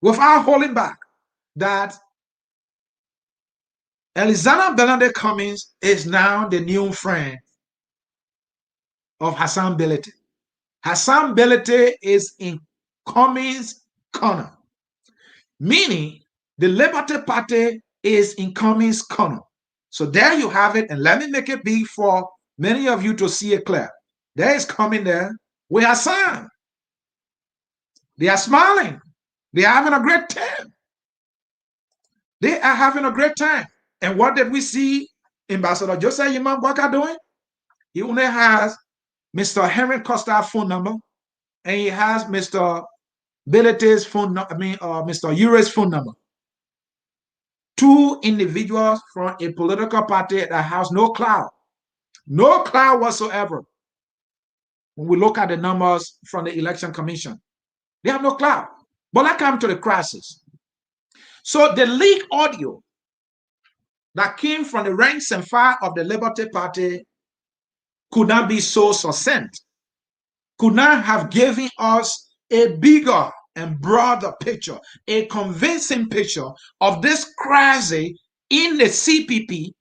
without holding back, that Elizana Belande Cummings is now the new friend of Hassan Belete. Hassan Belete is in Cummings' corner, meaning the Liberty Party is in Cummings' corner. So there you have it, and let me make it big for many of you to see it clear. There is coming there with Hassan. They are smiling. They are having a great time. They are having a great time. And what did we see Ambassador Joseph Imambuaka doing? He only has Mr. Henry Costa's phone number, and he has Mr. Belete's phone number, Mr. Ure's phone number. Two individuals from a political party that has no clout whatsoever. When we look at the numbers from the Election Commission, they have no clout. But let's come to the crisis. So the leaked audio that came from the ranks and file of the Liberty Party could not be so succinct, could not have given us a bigger and broader picture, a convincing picture of this crisis in the CPP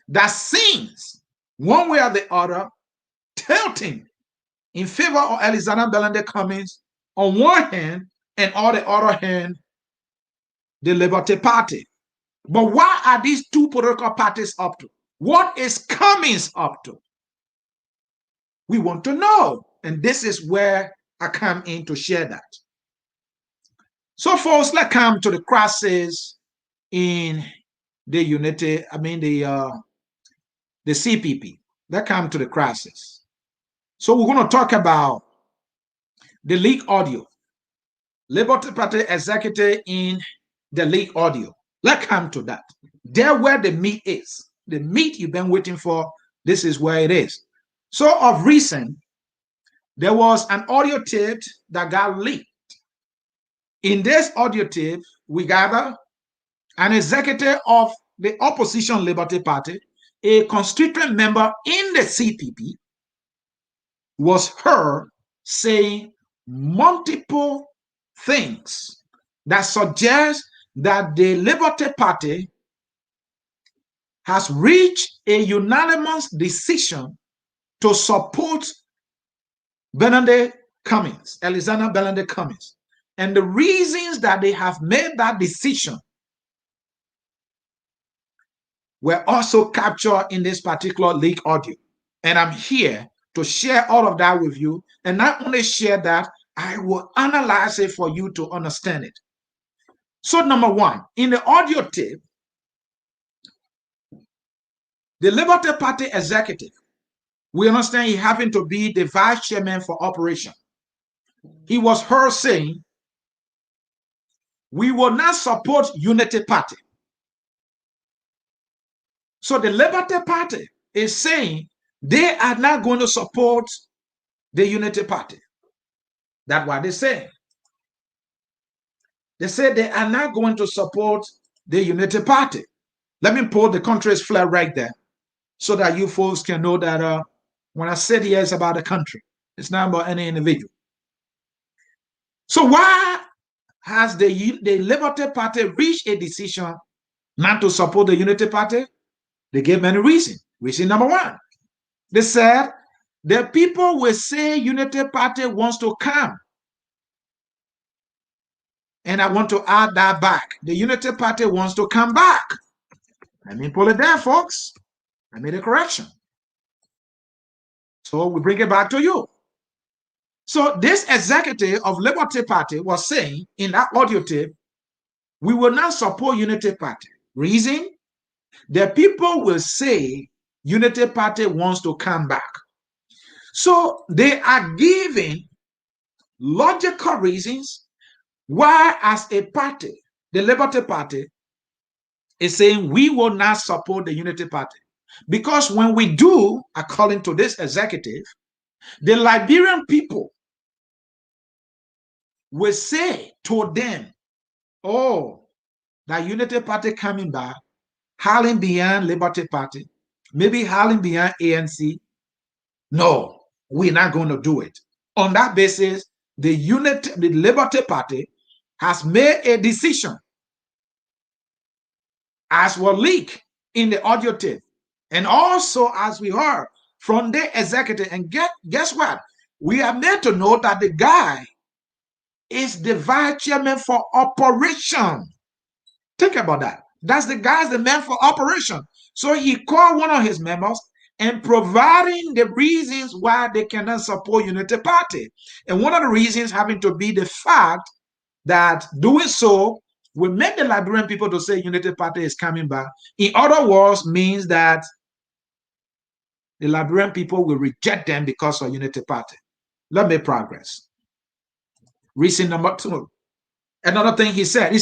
that seems, one way or the other, tilting in favor of Elizana Belande Cummings on one hand, and on the other hand, the Liberty Party. But what are these two political parties up to? What is Cummings up to? We want to know. And this is where I come in to share that. So, folks, let's come to the crisis in the the CPP. Let's come to the crisis. So we're going to talk about the leaked audio. Liberty Party executive in the leaked audio. Let's come to that. There where the meat is. The meat you've been waiting for, this is where it is. So of recent, there was an audio tape that got leaked. In this audio tape, we gather an executive of the opposition Liberty Party, a constituent member in the CPP, was heard saying multiple things that suggest that the Liberty Party has reached a unanimous decision to support Belande Cummings, Elizana Belande Cummings. And the reasons that they have made that decision were also captured in this particular leak audio. And I'm here to share all of that with you. And not only share that, I will analyze it for you to understand it. So number one, in the audio tape, the Liberty Party executive, we understand he happened to be the vice chairman for operation. He was heard saying, we will not support Unity Party. So the Liberty Party is saying they are not going to support the Unity Party. That's what they say. They say they are not going to support the Unity Party. Let me pull the country's flag right there so that you folks can know that when I said here, it's about the country. It's not about any individual. So why has the Liberty Party reached a decision not to support the Unity Party? They gave many reasons. Reason number one, they said the people will say Unity Party wants to come. And I want to add that back. The Unity Party wants to come back. Let me pull it there, folks. I made a correction. So we bring it back to you. So this executive of Liberty Party was saying in that audio tape, we will not support Unity Party. Reason? The people will say Unity Party wants to come back. So they are giving logical reasons why, as a party, the Liberty Party is saying we will not support the Unity Party. Because when we do, according to this executive, the Liberian people will say to them, oh, that Unity Party coming back, howling beyond Liberty Party, maybe howling beyond ANC. No, we're not going to do it. On that basis, the Liberty Party has made a decision, as was leaked in the audio tape, and also as we heard from the executive. And guess what? We are made to know that the guy is the vice chairman for operation. Think about that. That's the guy's the man for operation. So he called one of his members and providing the reasons why they cannot support Unity Party. And one of the reasons having to be the fact that doing so will make the Liberian people to say Unity Party is coming back. In other words, means that the Liberian people will reject them because of Unity Party. Let me progress. Reason number two. Another thing he said,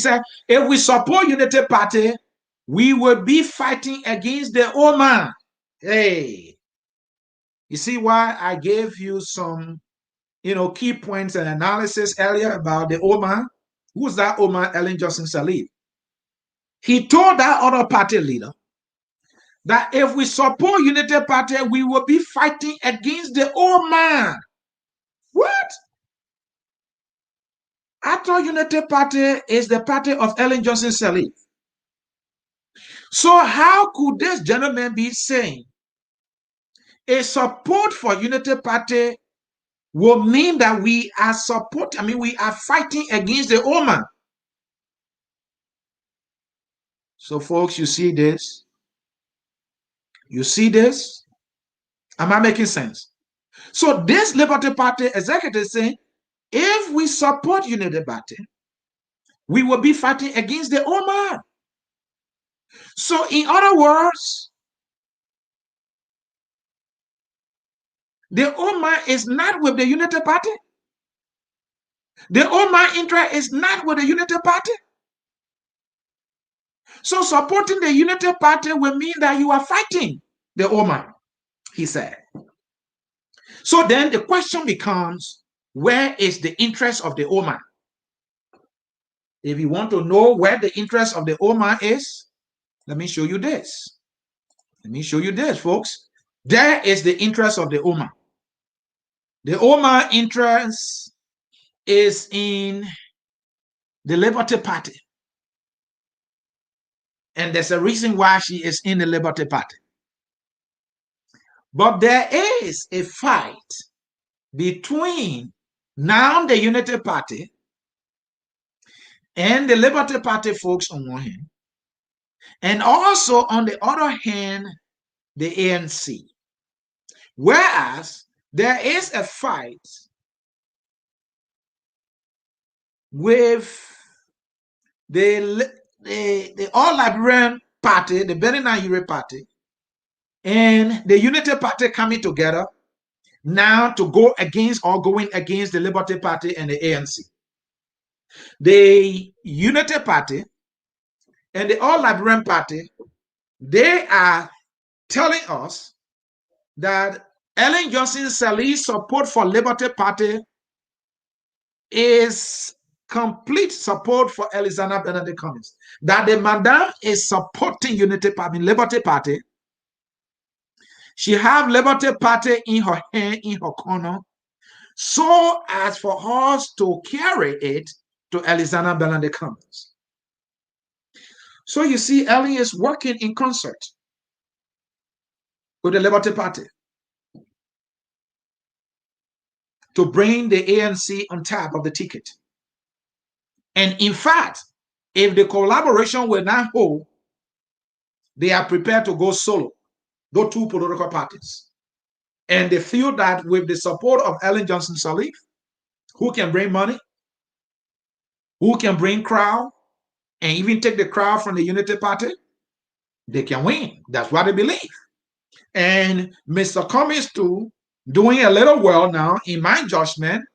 if we support Unity Party, we will be fighting against the old man. Hey, you see why I gave you some, key points and analysis earlier about the old man? Who's that old man? Ellen Johnson Sirleaf. He told that other party leader that if we support Unity Party, we will be fighting against the old man. What? I thought Unity Party is the party of Ellen Johnson Sirleaf. So how could this gentleman be saying a support for Unity Party will mean that we are fighting against the old man? So folks, you see this? You see this? Am I making sense? So this Liberty Party executive is saying, if we support Unity Party, we will be fighting against the old man. So in other words, the old man is not with the Unity Party. The old man interest is not with the Unity Party. So supporting the Unity Party will mean that you are fighting the old man, he said. So then the question becomes, where is the interest of the old man? If you want to know where the interest of the old man is, let me show you this. Let me show you this, folks. There is the interest of the old man. The old man interest is in the Liberty Party. And there's a reason why she is in the Liberty Party. But there is a fight between now the Unity Party and the Liberty Party folks on one hand, and also on the other hand, the ANC. Whereas there is a fight with the All Liberian Party, the Benin Europe Party, and the Unity Party coming together now to go against or going against the Liberty Party and the ANC. The Unity Party and the All Liberian Party, they are telling us that Ellen Johnson Sirleaf's support for Liberty Party is complete support for Elizana Benedict Cummings. That the madam is supporting Unity Party, Liberty Party. She have Liberty Party in her hand, in her corner, so as for us to carry it to Elizana Benedict Cummings. So you see, Ellen is working in concert with the Liberty Party to bring the ANC on top of the ticket. And in fact, if the collaboration will not hold, they are prepared to go solo, go two political parties. And they feel that with the support of Ellen Johnson Sirleaf, who can bring money, who can bring crowd, and even take the crowd from the Unity Party, they can win. That's what they believe. And Mr. Cummings too, doing a little well now, in my judgment,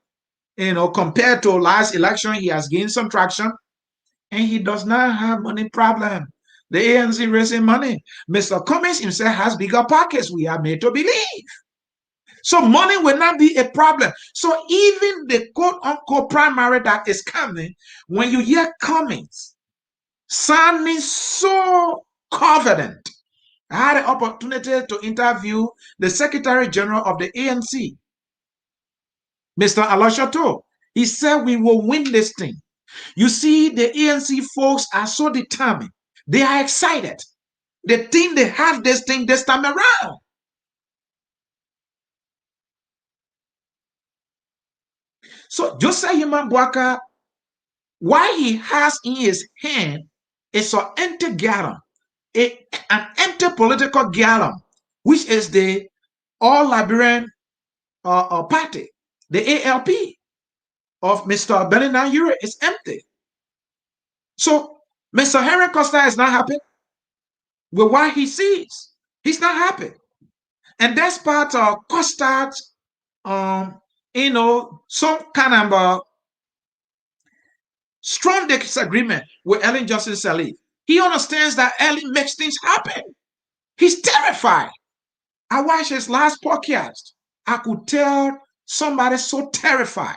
compared to last election, he has gained some traction, and he does not have money problem. The ANC raising money. Mr. Cummings himself has bigger pockets, we are made to believe. So money will not be a problem. So even the quote-unquote primary that is coming, when you hear Cummings sounding so confident. I had an opportunity to interview the Secretary General of the ANC, Mr. Alashato. He said, we will win this thing. You see, the ANC folks are so determined. They are excited. They think they have this thing this time around. So Joseph Himambwaka, what he has in his hand is an empty gallon, an empty political gallon, which is the All-Liberian Party, the ALP of Mr. Bernard Ure is empty. So Mr. Henry Costa is not happy with what he sees. He's not happy. And that's part of Costa's, some kind of strong disagreement with Ellen Johnson Sirleaf. He understands that Ellen makes things happen. He's terrified. I watched his last podcast. I could tell somebody so terrified.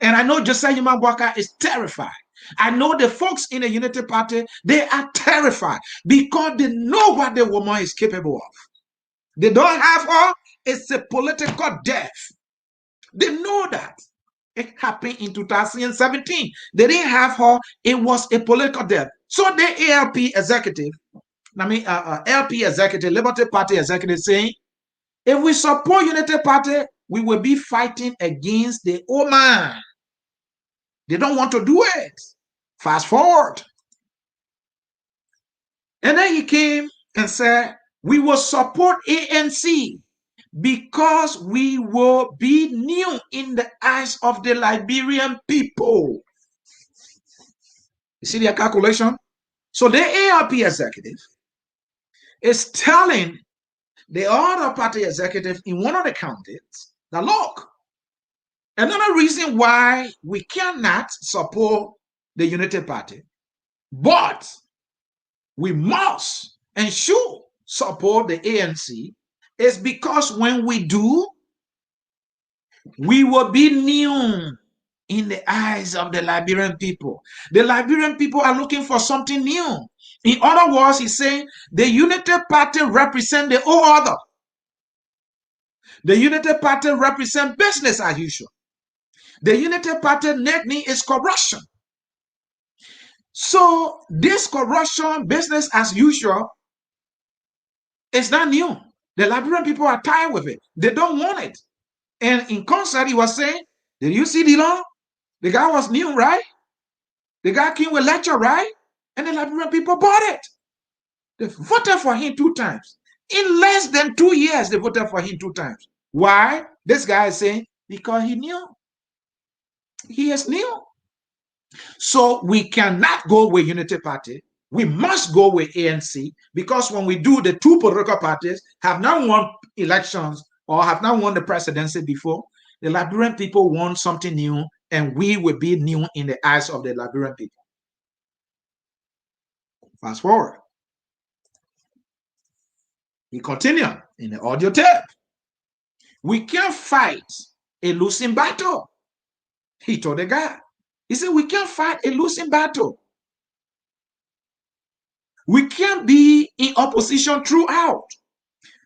And I know Josiah Himambwaka is terrified. I know the folks in the Unity Party, they are terrified because they know what the woman is capable of. They don't have her, it's a political death. They know that. It happened in 2017. They didn't have her, it was a political death. So the LP executive, Liberty Party executive saying, if we support Unity Party, we will be fighting against the old man. They don't want to do it. Fast forward. And then he came and said, we will support ANC because we will be new in the eyes of the Liberian people. You see their calculation? So the ALP executive is telling the other party executive in one of the counties that, look, another reason why we cannot support the Unity Party, but we must and should support the ANC is because when we do, we will be new in the eyes of the Liberian people. The Liberian people are looking for something new. In other words, he's saying the Unity Party represents the whole other. The Unity Party represents business as usual. The Unity Party nickname is corruption. So this corruption, business as usual, is not new. The Liberian people are tired with it. They don't want it. And in concert, he was saying, did you see Dillon? The guy was new, right? The guy came with lecture, right? And the Liberian people bought it. They voted for him 2 times. In less than 2 years, they voted for him 2 times. Why? This guy is saying, because he knew. He is new. So we cannot go with Unity Party. We must go with ANC because when we do, the 2 political parties have not won elections or have not won the presidency before. The Liberian people want something new, and we will be new in the eyes of the Liberian people. Fast forward. He continued in the audio tape. We can't fight a losing battle. He told the guy. He said, we can't fight a losing battle. We can't be in opposition throughout.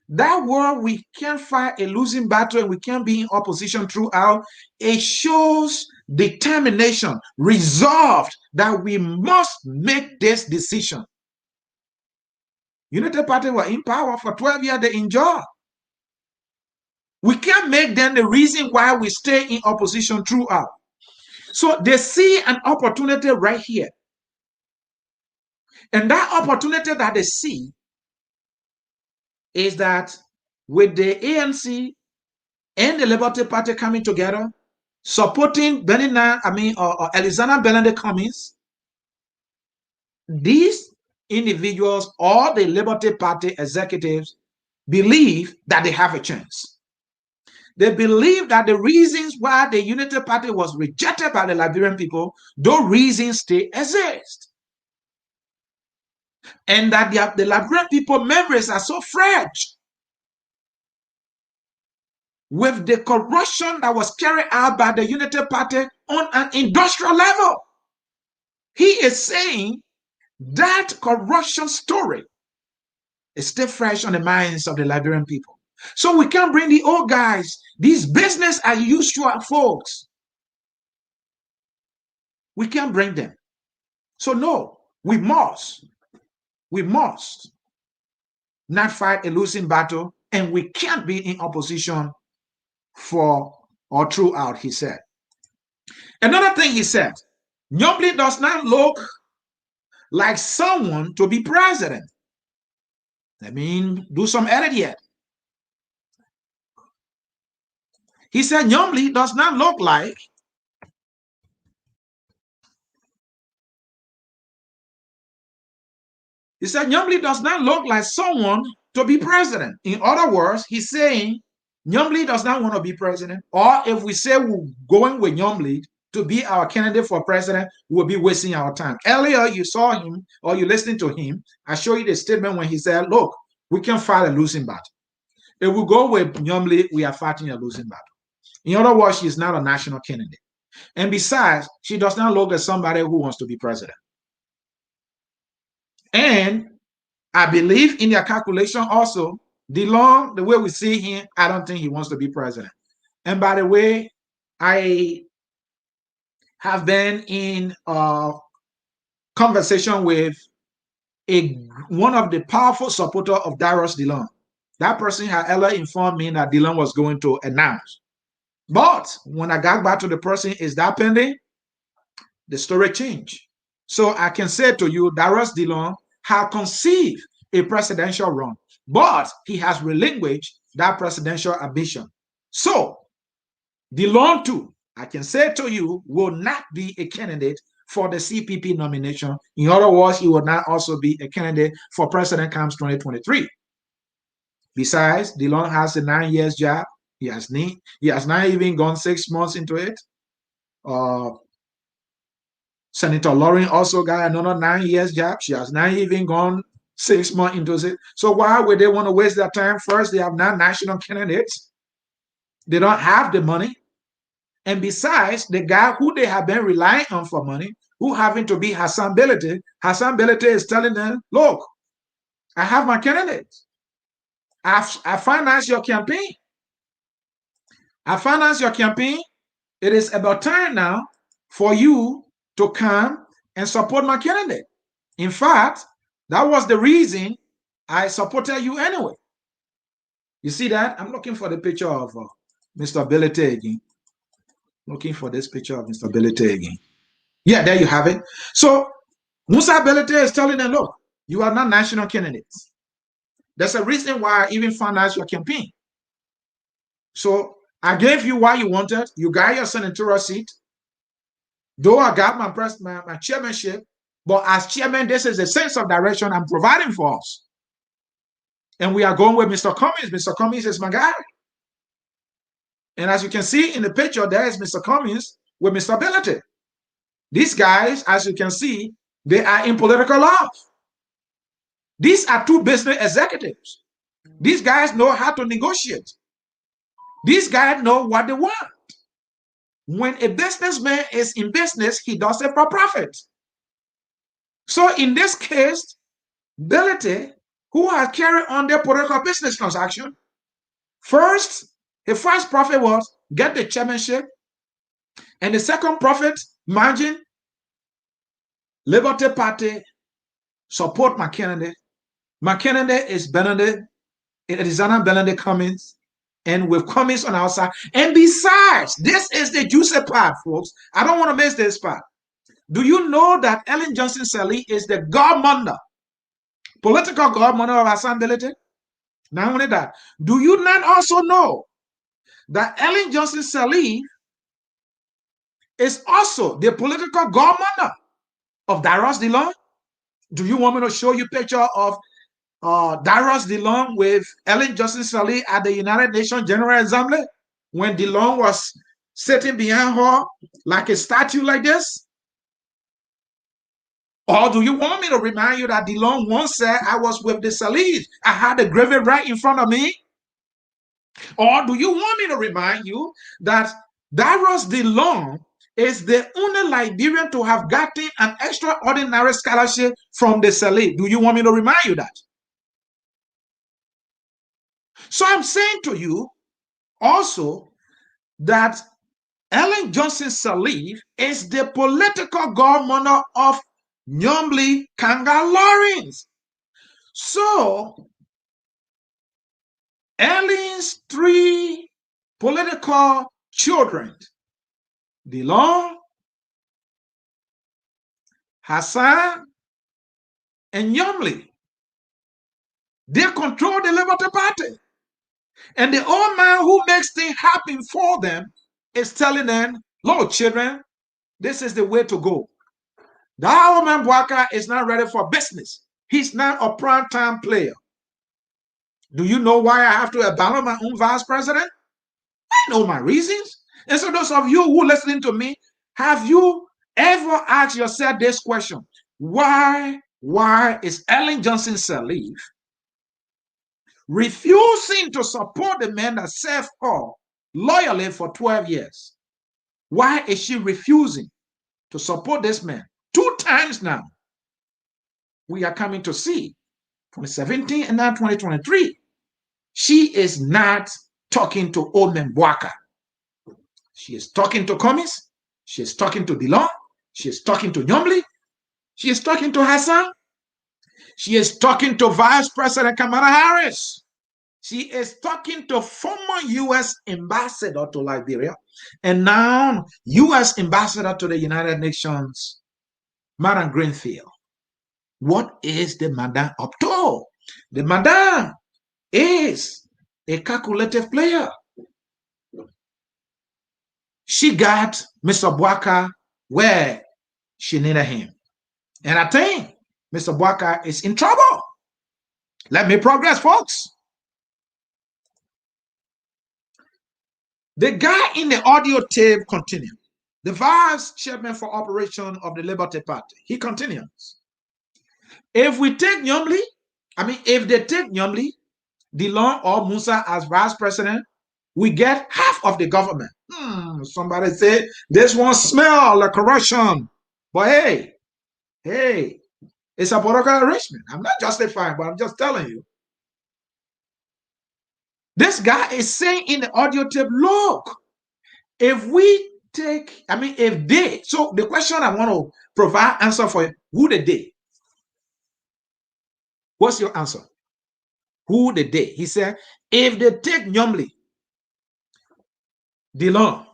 That word, we can't fight a losing battle and we can't be in opposition throughout. It shows determination, resolved that we must make this decision. United Party were in power for 12 years, they enjoy. We can't make them the reason why we stay in opposition throughout. So they see an opportunity right here. And that opportunity that they see is that with the ANC and the Liberty Party coming together, supporting Alexander Bernard Cummings, these individuals, all the Liberty Party executives, believe that they have a chance. They believe that the reasons why the Unity Party was rejected by the Liberian people, those reasons still exist. And that the Liberian people memories are so fresh with the corruption that was carried out by the Unity Party on an industrial level. He is saying that corruption story is still fresh on the minds of the Liberian people. So we can't bring the old guys, these business as usual folks. We can't bring them. So no, we must not fight a losing battle, and we can't be in opposition for or throughout, he said. Another thing he said, Nyombli does not look like someone to be president. Let me do some edit here. He said Nyombli does not look like Nyombli does not look like someone to be president. In other words, he's saying Nyombli does not want to be president, or if we say we're going with Nyombli to be our candidate for president, we'll be wasting our time. Earlier, you saw him, or you listened to him. I showed you the statement when he said, look, we can fight a losing battle. If we go with Nyombli, we are fighting a losing battle. In other words, she's not a national candidate. And besides, she does not look like somebody who wants to be president. And I believe in their calculation also, DeLong, the way we see him, I don't think he wants to be president. And by the way, I have been in a conversation with one of the powerful supporters of Darius DeLong. That person had earlier informed me that DeLong was going to announce. But when I got back to the person, is that pending? The story changed. So I can say to you, Darius DeLong had conceived a presidential run, but he has relinquished that presidential ambition. So DeLong too, I can say to you, will not be a candidate for the CPP nomination. In other words, he will not also be a candidate for president comes 2023. Besides, DeLong has a 9 years job. He has not even gone 6 months into it. Senator Lauren also got another 9 years job. She has not even gone 6 months into it. So why would they want to waste their time? First, they have not national candidates. They don't have the money. And besides, the guy who they have been relying on for money, who having to be Hassan Belete is telling them, look, I have my candidates. I finance your campaign. It is about time now for you to come and support my candidate. In fact, that was the reason I supported you anyway. You see that? I'm looking for the picture of Mr. Belete again. Looking for this picture of Mr. Belete again. Yeah, there you have it. So Musa Belete is telling them, look, you are not national candidates. There's a reason why I even financed your campaign. So I gave you what you wanted. You got your senatorial seat. Though I got my chairmanship, but as chairman, this is the sense of direction I'm providing for us. And we are going with Mr. Cummings. Mr. Cummings is my guy. And as you can see in the picture, there is Mr. Cummings with Mr. Belete. These guys, as you can see, they are in political love. These are two business executives. These guys know how to negotiate. These guys know what they want. When a businessman is in business, he does it for profit. So in this case, Belete, who has carried on their political business transaction, the first profit was get the chairmanship, and the second profit margin, Liberty Party support my candidate. My candidate is Benedict, Arizona Benedict Cummings, and with Cummings on our side. And besides, this is the juicy part, folks. I don't want to miss this part. Do you know that Ellen Johnson Sirleaf is the godmother, political godmother of Hassan Belete? Not only that, do you not also know that Ellen Johnson Sirleaf is also the political godmother of Darius DeLong? Do you want me to show you a picture of Darius DeLong with Ellen Johnson Sirleaf at the United Nations General Assembly when DeLong was sitting behind her like a statue like this? Or do you want me to remind you that DeLong once said, I was with the Sirleaf, I had the gravy right in front of me? Or do you want me to remind you that Darius DeLong is the only Liberian to have gotten an extraordinary scholarship from the Sirleaf? Do you want me to remind you that? So I'm saying to you also that Ellen Johnson Sirleaf is the political godmother of Nyomli Kanga Lawrence. So Ellen's three political children, DeLong, Hassan, and Nyomli, they control the Liberty Party. And the old man who makes things happen for them is telling them, Lord, children, this is the way to go. The old man Bwaka is not ready for business. He's not a prime time player. Do you know why I have to abandon my own vice president? I know my reasons. And so those of you who are listening to me, have you ever asked yourself this question? Why is Ellen Johnson Sirleaf refusing to support the man that served her loyally for 12 years? Why is she refusing to support this man? 2 times now. We are coming to see 2017 and now 2023. She is not talking to old man Bwaka. She is talking to Cummings. She is talking to DeLong. She is talking to Nyomli. She is talking to Hassan. She is talking to Vice President Kamala Harris. She is talking to former U.S. ambassador to Liberia and now U.S. ambassador to the United Nations, Madam Greenfield. What is the madam up to? The madam is a calculative player. She got Mr. Bwaka where she needed him. And I think Mr. Bwaka is in trouble. Let me progress, folks. The guy in the audio tape continued. The vice chairman for operation of the Liberty Party, he continues. If we take Nyomli, if they take Nyomli, DeLong or Musa as vice president, we get half of the government. Somebody say this one smell like corruption. But hey, it's a political arrangement. I'm not justifying, but I'm just telling you. This guy is saying in the audio tape, look, if we take, if they, so the question I want to provide answer for you, who the they? What's your answer? Who the they? He said, if they take Nyomli, DeLong,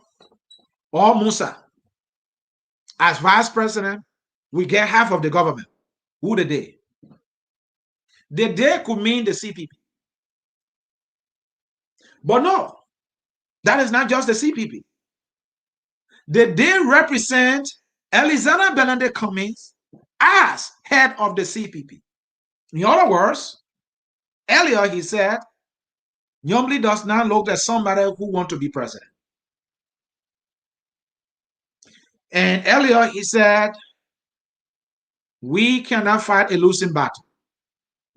or Musa as vice president, we get half of the government. Who the they? The they could mean the CPP. But no, that is not just the CPP. The they represent Elizana Benedict Cummings as head of the CPP. In other words, earlier he said, Nyomli does not look at somebody who wants to be president. And earlier he said, we cannot fight a losing battle.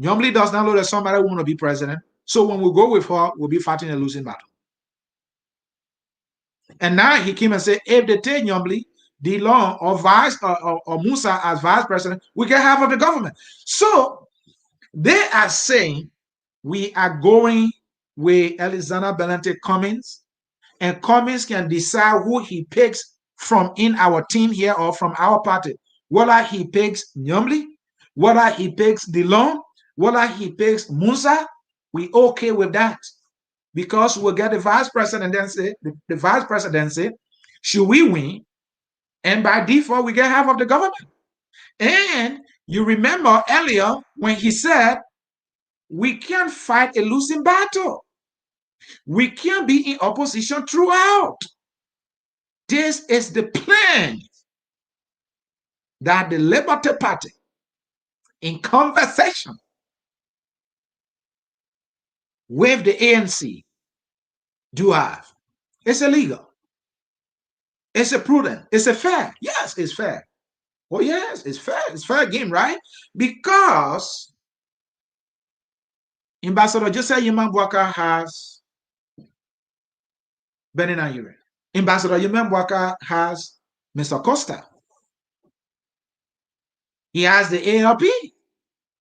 Nyomli does not look at somebody who wants to be president. So when we go with her, we'll be fighting a losing battle. And now he came and said, if they take Nyomli, DeLong, or Vice or Musa as vice president, we get half of the government. So they are saying we are going with Alexander Belente Cummings, and Cummings can decide who he picks from in our team here or from our party. Whether he picks Nyomli, whether he picks DeLong, whether he picks Musa, we okay with that. Because we'll get the vice presidency, the vice presidency, should we win, and by default, we get half of the government. And you remember earlier when he said, we can't fight a losing battle. We can't be in opposition throughout. This is the plan that the Liberty Party, in conversation with the ANC, do have. It's illegal. It's a prudent. It's a fair. Yes, it's fair. Oh, yes, it's fair. It's fair game, right? Because Ambassador Joseph Yimambwaka has Benin and Ure. Ambassador Yimambwaka has Mr. Costa. He has the ALP.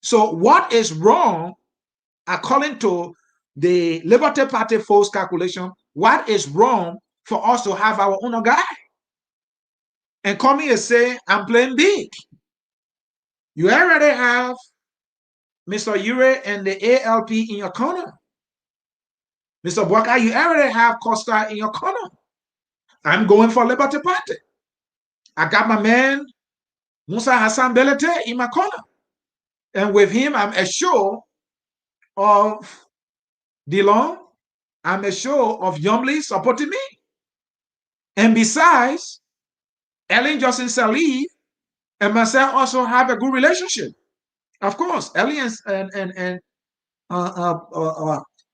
So what is wrong, according to the Liberty Party folks' calculation, what is wrong for us to have our own guy? And come here and say, I'm playing big. You already have Mr. Ure and the ALP in your corner. Mr. Bwaka, you already have Costa in your corner. I'm going for Liberty Party. I got my man, Musa Hassan Belete, in my corner. And with him, I'm assured of DeLong. I'm assured of Yomli supporting me. And besides, Ellen Johnson Sirleaf and myself also have a good relationship. Of course, Ellie and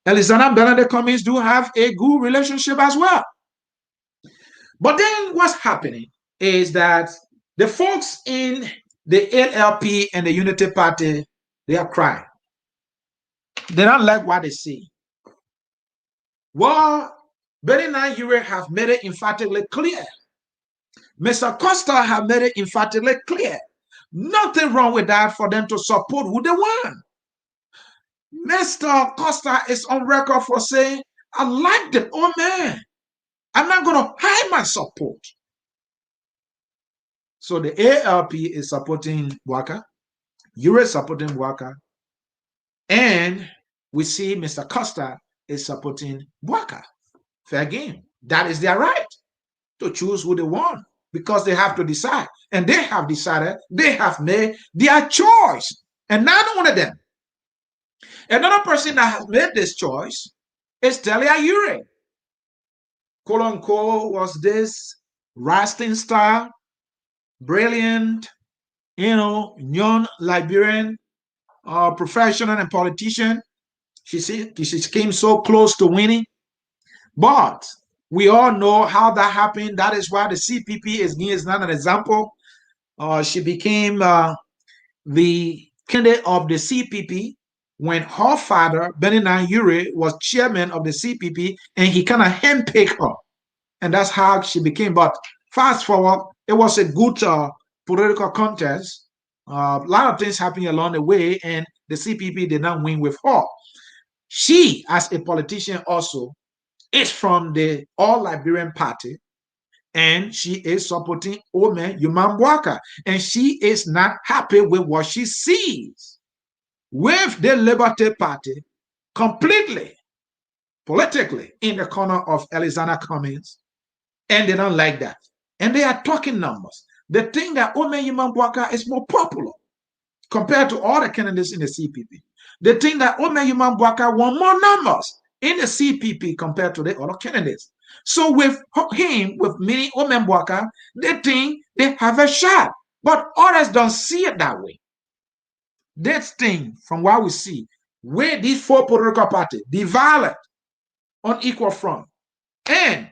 Alexander Bernadette Cummings do have a good relationship as well. But then what's happening is that the folks in the LLP and the Unity Party, they are crying. They don't like what they see. Well, Benin and Ure have made it emphatically clear. Mr. Costa have made it emphatically clear. Nothing wrong with that for them to support who they want. Mr. Costa is on record for saying, I like the old man. I'm not going to hide my support. So the ALP is supporting Bwaka, Ure is supporting Bwaka, and we see Mr. Costa is supporting Bwaka. Fair game. That is their right to choose who they want because they have to decide. And they have decided, they have made their choice. And not one of them. Another person that has made this choice is Delia Ure. Kolonko was this rising star, brilliant, non-Liberian professional and politician. She came so close to winning. But we all know how that happened. That is why the CPP is not an example. She became the candidate of the CPP when her father, Benin Ure, was chairman of the CPP, and he kind of handpicked her. And that's how she became. But fast forward, it was a good political contest. A lot of things happened along the way, and the CPP did not win with her. She, as a politician also, is from the All-Liberian Party, and she is supporting Ome Yimambwaka, and she is not happy with what she sees with the Liberty Party completely, politically, in the corner of Alexander Cummings, and they don't like that. And they are talking numbers. They think that Ome Yimambwaka is more popular compared to all the candidates in the CPP. They think that Ome Yimambwaka won more numbers in the CPP compared to the other candidates. So with him, with many Ome Yimambwaka, they think they have a shot. But others don't see it that way. That thing, from what we see, where these four political parties divided on equal front, and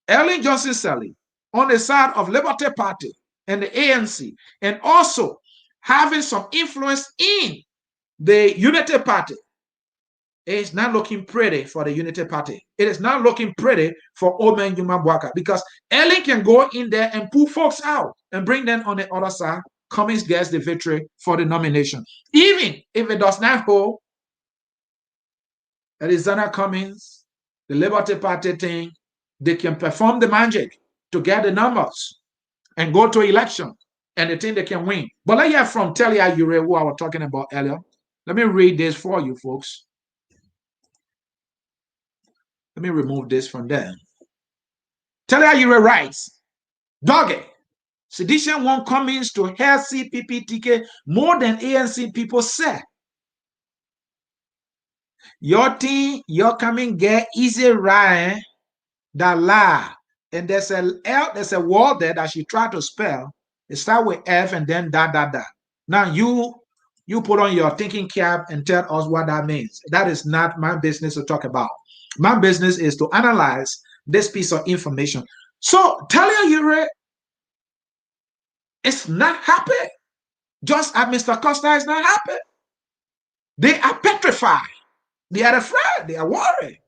Ellen Johnson Sirleaf on the side of Liberty Party and the ANC, and also having some influence in the Unity Party, It's not looking pretty for the Unity Party. It is not looking pretty for old man Yuma Bwaka because Ellen can go in there and pull folks out and bring them on the other side. Cummings gets the victory for the nomination. Even if it does not hold, Arizona Cummings, the Liberty Party thing, they can perform the magic to get the numbers and go to election, and they think they can win. But let's hear from Telia Ure, who I was talking about earlier. Let me read this for you, folks. Let me remove this from there. Telia Ure writes, Doggy, sedition won't Cummings to help CPP ticket more than ANC people say. Your team, your coming get easy ride that lie. And there's a word there that she tried to spell. It starts with F and then da. Now you put on your thinking cap and tell us what that means. That is not my business to talk about. My business is to analyze this piece of information. So Talia Ure is not happy. Just as Mr. Costa is not happy. They are petrified. They are afraid. They are worried.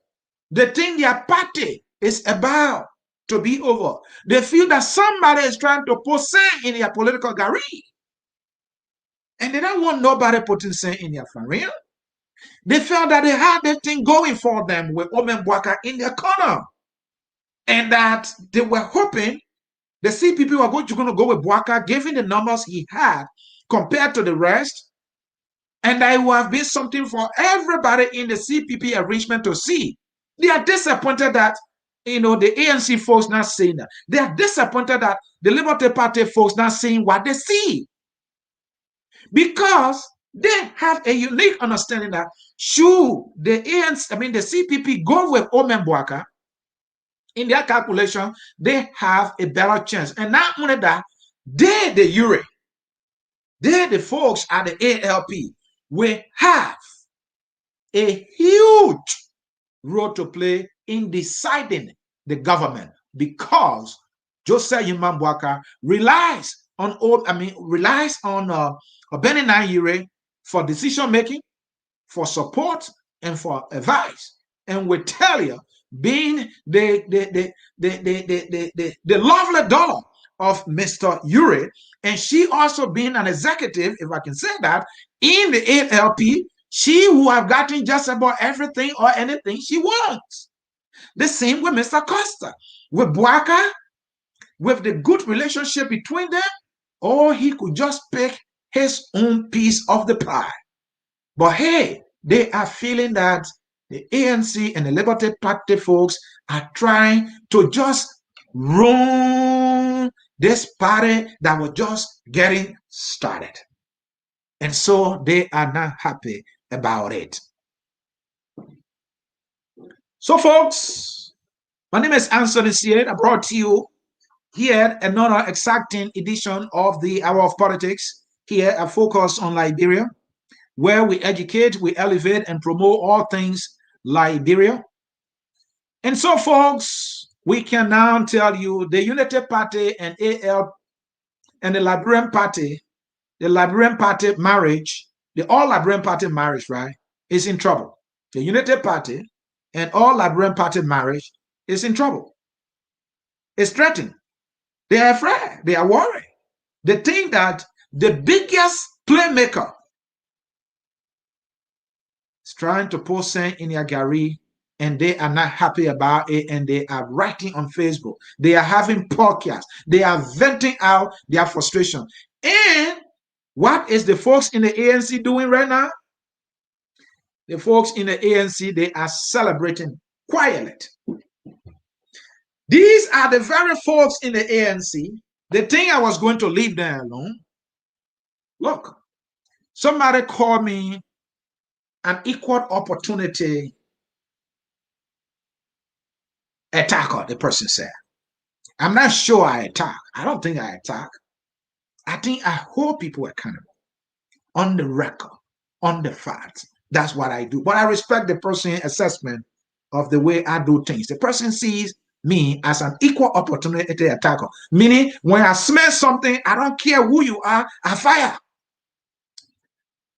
They think their party is about to be over. They feel that somebody is trying to put sand in their political gari. And they don't want nobody putting sand in their farina. They felt that they had that thing going for them with Omen Bwaka in their corner. And that they were hoping the CPP were going to go with Bwaka, given the numbers he had compared to the rest. And that it would have been something for everybody in the CPP arrangement to see. They are disappointed that, the ANC folks not saying that. They are disappointed that the Liberty Party folks not saying what they see. Because they have a unique understanding that should the ANC, the CPP go with Omen Bwaka, in their calculation, they have a better chance. And not only that, they, the URE, they, the folks at the ALP, will have a huge role to play in deciding the government because Joseph Yuma Bwaka relies on Benny Nayire for decision making, for support, and for advice. And we tell you, being the lovely daughter of Mr. Ure, and she also being an executive, if I can say that, in the ALP, she will have gotten just about everything or anything she wants. The same with Mr. Costa. With Bwaka, with the good relationship between them, or he could just pick his own piece of the pie. But hey, they are feeling that the ANC and the Liberty Party folks are trying to just ruin this party that was just getting started. And so they are not happy about it. So folks, my name is Ansony Sieh. I brought to you here another exacting edition of the Hour of Politics here at Focus on Liberia, where we educate, we elevate, and promote all things Liberia. And so, folks, we can now tell you the Unity Party and AL and the Liberian Party marriage, the All Liberian Party marriage, right, is in trouble. The Unity Party and All Liberian Party marriage is in trouble. It's threatened. They are afraid. They are worried. They think that the biggest playmaker is trying to post sand in their gari, and they are not happy about it, and they are writing on Facebook. They are having podcasts. They are venting out their frustration. And what is the folks in the ANC doing right now? The folks in the ANC, they are celebrating quietly. These are the very folks in the ANC. They think I was going to leave them alone. Look, somebody called me an equal opportunity attacker, the person said. I'm not sure I attack. I don't think I attack. I think I hold people accountable on the record, on the facts. That's what I do. But I respect the person's assessment of the way I do things. The person sees me as an equal opportunity attacker, meaning when I smell something, I don't care who you are, I fire.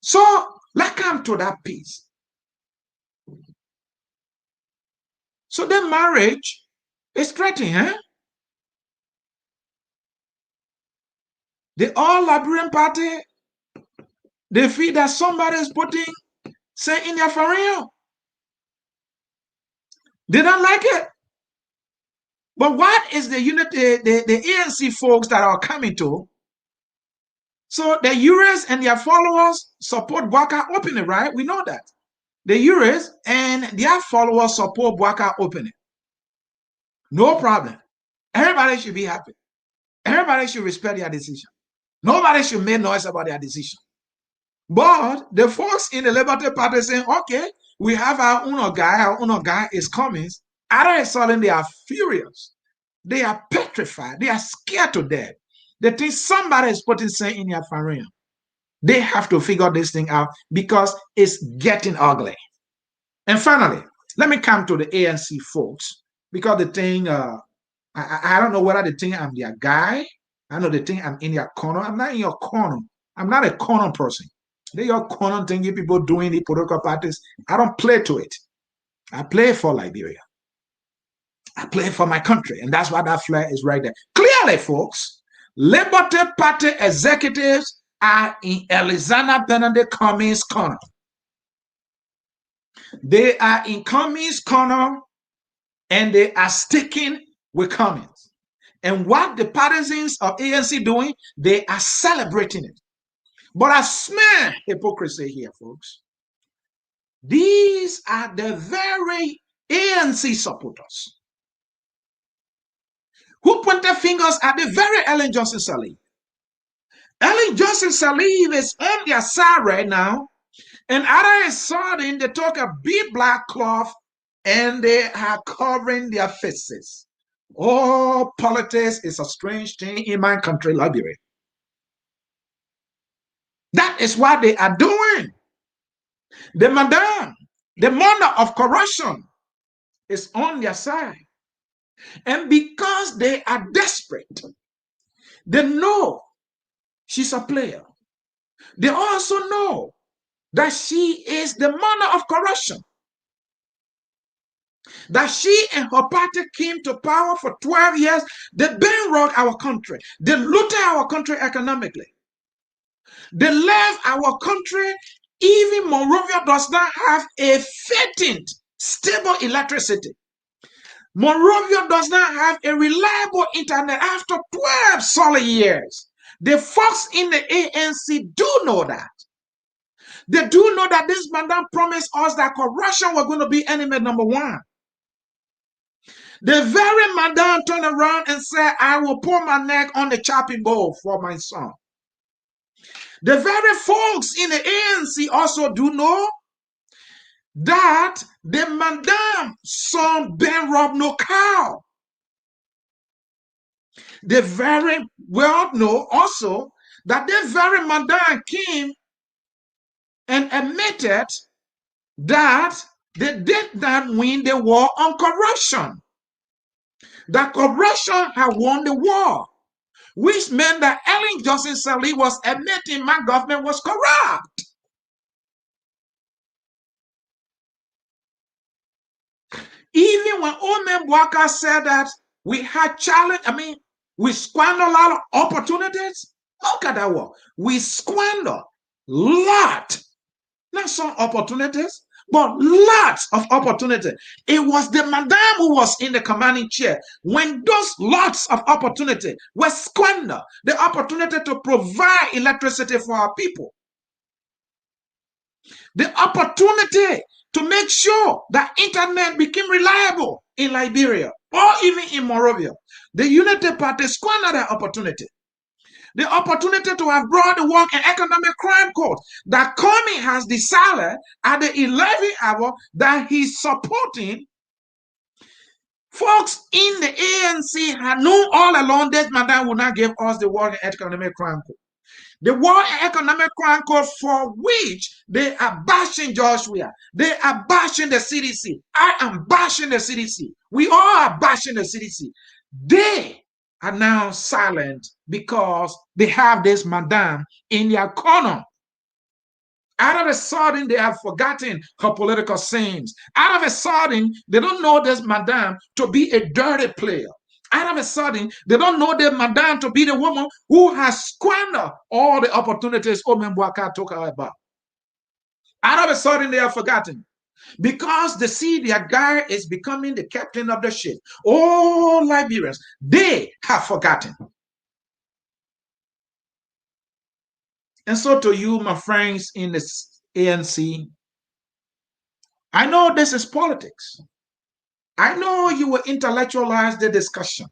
So let's come to that piece. So the marriage is threatened, huh? The all Liberian party, they feel that somebody is putting say in their foreign. They don't like it. But what is the unity, the ANC folks that are coming to? So the Uris and their followers support Bwaka openly, right? We know that. The Uris and their followers support Bwaka openly. No problem. Everybody should be happy. Everybody should respect their decision. Nobody should make noise about their decision. But the folks in the Liberty Party saying, okay, we have our own guy is coming. Out of a sudden, they are furious. They are petrified. They are scared to death. They think somebody is putting something in their faria. They have to figure this thing out because it's getting ugly. And finally, let me come to the ANC folks because the thing, I don't know whether they think I'm their guy. I know they think I'm in their corner. I'm not in your corner. I'm not a corner person. They your corner thing you people doing the political parties. I don't play to it. I play for Liberia. I play for my country. And that's why that flag is right there. Clearly, folks, Liberty Party executives are in Alexander Benedict Cummings' corner. They are in Cummings' corner and they are sticking with Cummings. And what the partisans of ANC doing, they are celebrating it. But I smell hypocrisy here, folks. These are the very ANC supporters who point their fingers at the very Ellen Johnson Sirleaf. Ellen Johnson Sirleaf is on their side right now, and out of a sudden, they took a big black cloth and they are covering their faces. Oh, politics is a strange thing in my country, Liberia. That is what they are doing. The madam, the mother of corruption, is on their side. And because they are desperate, they know she's a player. They also know that she is the mother of corruption. That she and her party came to power for 12 years. They bankrolled our country. They looted our country economically. They left our country. Even Monrovia does not have a 15th stable electricity. Monrovia does not have a reliable internet after 12 solid years. The folks in the ANC do know that. They do know that this madam promised us that corruption was going to be enemy number one. The very madam turned around and said, I will put my neck on the chopping board for my son. The very folks in the ANC also do know that the madam son Ben robbed no cow. They very well know also that the very madam came and admitted that they did not win the war on corruption. That corruption had won the war, which meant that Ellen Johnson Sirleaf was admitting my government was corrupt. Even when Omen Bwaka said that we had challenge, we squandered a lot of opportunities. Look at that word. We squandered lot, not some opportunities, but lots of opportunity. It was the madam who was in the commanding chair when those lots of opportunity were squandered, the opportunity to provide electricity for our people, the opportunity to make sure that internet became reliable in Liberia or even in Monrovia. The Unity Party squandered that opportunity. The opportunity to have brought the work and economic crime court that Comey has decided at the 11th hour that he's supporting. Folks in the ANC had known all along that madam would not give us the work and economic crime court. The World Economic Crime Court, for which they are bashing Joshua. They are bashing the CDC. I am bashing the CDC. We all are bashing the CDC. They are now silent because they have this madam in their corner. Out of a sudden, they have forgotten her political sins. Out of a sudden, they don't know this madame to be a dirty player. Out of a sudden, they don't know the madame to be the woman who has squandered all the opportunities Omen Boaka talk about. Out of a sudden, they have forgotten. Because they see their guy is becoming the captain of the ship. All Liberians, they have forgotten. And so to you, my friends in the ANC, I know this is politics. I know you will intellectualize the discussion.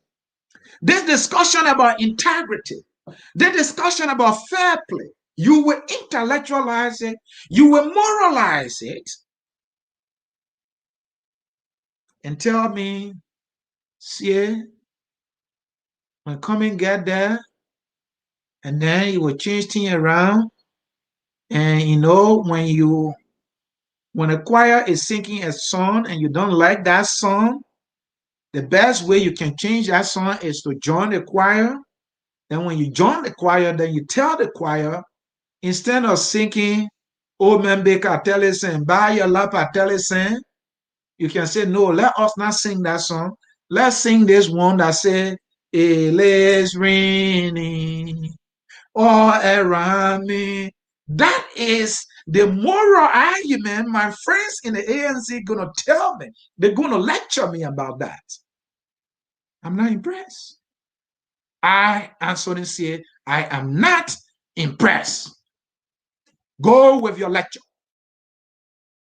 This discussion about integrity, the discussion about fair play, you will intellectualize it, you will moralize it, and tell me, Sieh, when come and get there, and then you will change things around. And you know, when a choir is singing a song and you don't like that song, the best way you can change that song is to join the choir. Then when you join the choir, then you tell the choir, instead of singing, "Oh man, Baker, tell us and buy your lap, tell us," you can say, "No, let us not sing that song. Let's sing this one that says, it is raining all around me." That is the moral argument my friends in the ANC gonna tell me. They're gonna lecture me about that. I'm not impressed. Ansony Sieh, I am not impressed. Go with your lecture.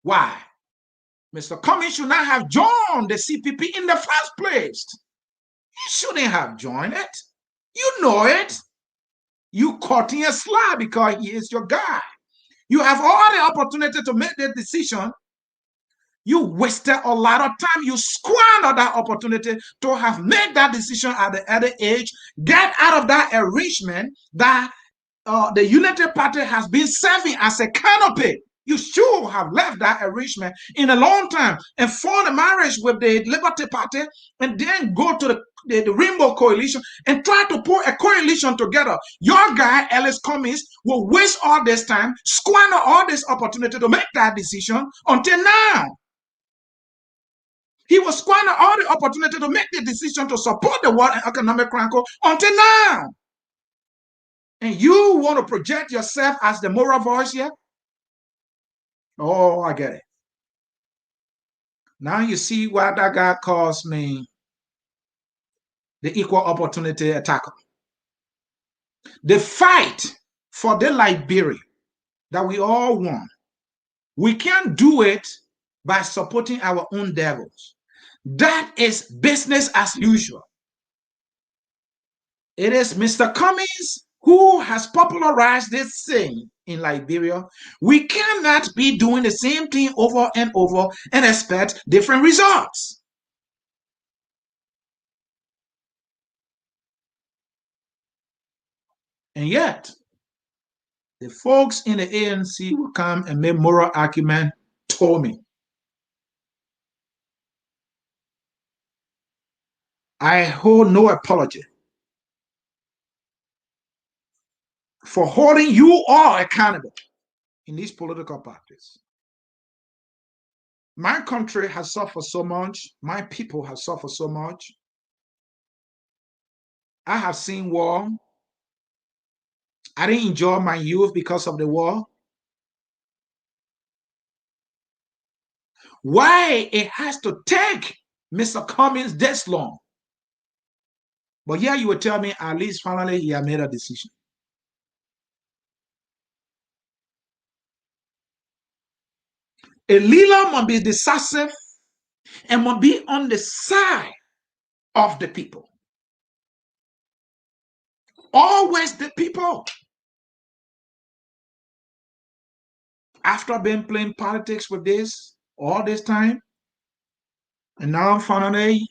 Why? Mr. Cummings should not have joined the CPP in the first place. He shouldn't have joined it. You know it. You caught in a slide because he is your guy. You have all the opportunity to make the decision. You wasted a lot of time. You squandered that opportunity to have made that decision at the early age. Get out of that arrangement that the Unity Party has been serving as a canopy. You should have left that arrangement in a long time and form a marriage with the Liberty Party and then go to the Rainbow Coalition and try to put a coalition together. Your guy, Ellis Cummings, will waste all this time, squander all this opportunity to make that decision until now. He will squander all the opportunity to make the decision to support the World Economic Council until now. And you want to project yourself as the moral voice here? Oh, I get it. Now you see why that guy calls me the equal opportunity attacker. The fight for the Liberia that we all want, we can't do it by supporting our own devils. That is business as usual. It is Mr. Cummings who has popularized this saying in Liberia. We cannot be doing the same thing over and over and expect different results. And yet, the folks in the ANC will come and make moral argument to me. I hold no apology for holding you all accountable in these political parties. My country has suffered so much. My people have suffered so much. I have seen war. I didn't enjoy my youth because of the war. Why it has to take Mr. Cummings this long? But yeah, you will tell me at least finally he had made a decision. A leader must be decisive and must be on the side of the people. Always the people. After being playing politics with this all this time, and now finally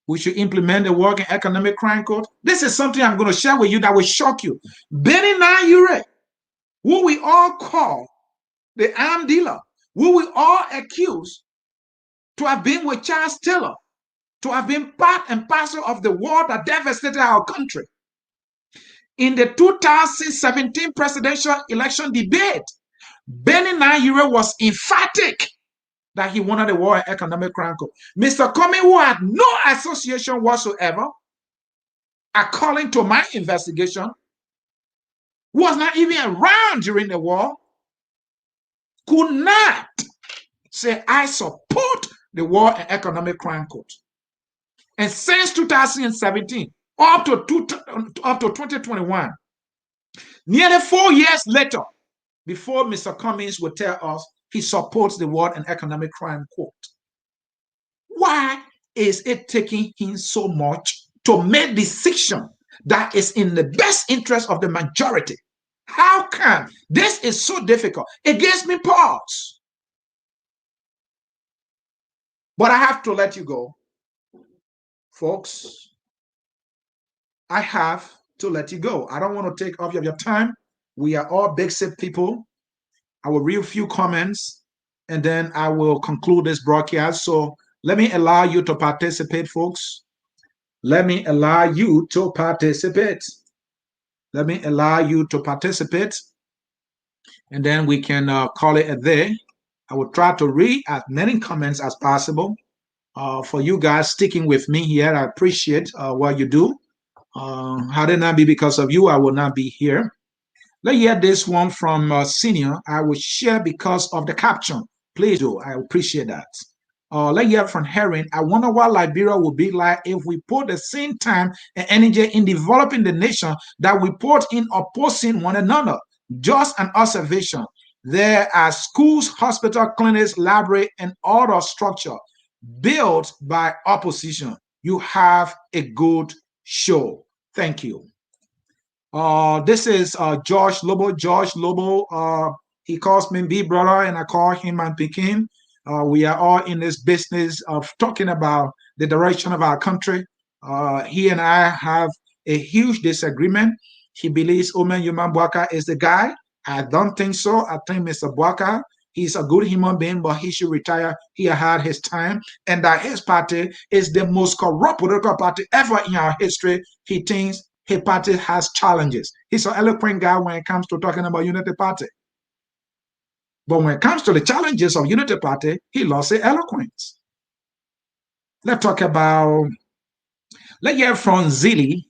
we should implement the Working Economic Crime Code. This is something I'm going to share with you that will shock you. Benny Nayure, who we all call the arm dealer, who we all accuse to have been with Charles Taylor, to have been part and parcel of the war that devastated our country. In the 2017 presidential election debate, Benny Nayire was emphatic that he wanted the War and Economic Crime Court. Mr. Comey, who had no association whatsoever, according to my investigation, was not even around during the war, could not say, I support the War and Economic Crime Court. And since 2017, up to 2021, nearly 4 years later, before Mr. Cummings will tell us he supports the War and Economic Crime Court. Why is it taking him so much to make decision that is in the best interest of the majority? How come this is so difficult? It gives me pause. But I have to let you go, folks. I have to let you go. I don't want to take up your time. We are all big sick people. I will read a few comments and then I will conclude this broadcast. So let me allow you to participate, folks. Let me allow you to participate. Let me allow you to participate. And then we can call it a day. I will try to read as many comments as possible. For you guys sticking with me here, I appreciate what you do. Had it not be because of you, I will not be here. Let's hear this one from Senior. I will share because of the caption. Please do. I appreciate that. Let's hear from Herring. I wonder what Liberia would be like if we put the same time and energy in developing the nation that we put in opposing one another. Just an observation. There are schools, hospitals, clinics, library, and other structure built by opposition. You have a good show. Thank you. This is George Lobo. George Lobo, he calls me big brother and I call him my Pekin. We are all in this business of talking about the direction of our country. He and I have a huge disagreement. He believes Omen Yuman Bwaka is the guy. I don't think so. I think Mr. Bwaka, he's a good human being, but he should retire. He had his time, and that his party is the most corrupt political party ever in our history. He thinks his party has challenges. He's an eloquent guy when it comes to talking about Unity Party. But when it comes to the challenges of Unity Party, he lost his eloquence. Let's hear from Zilly.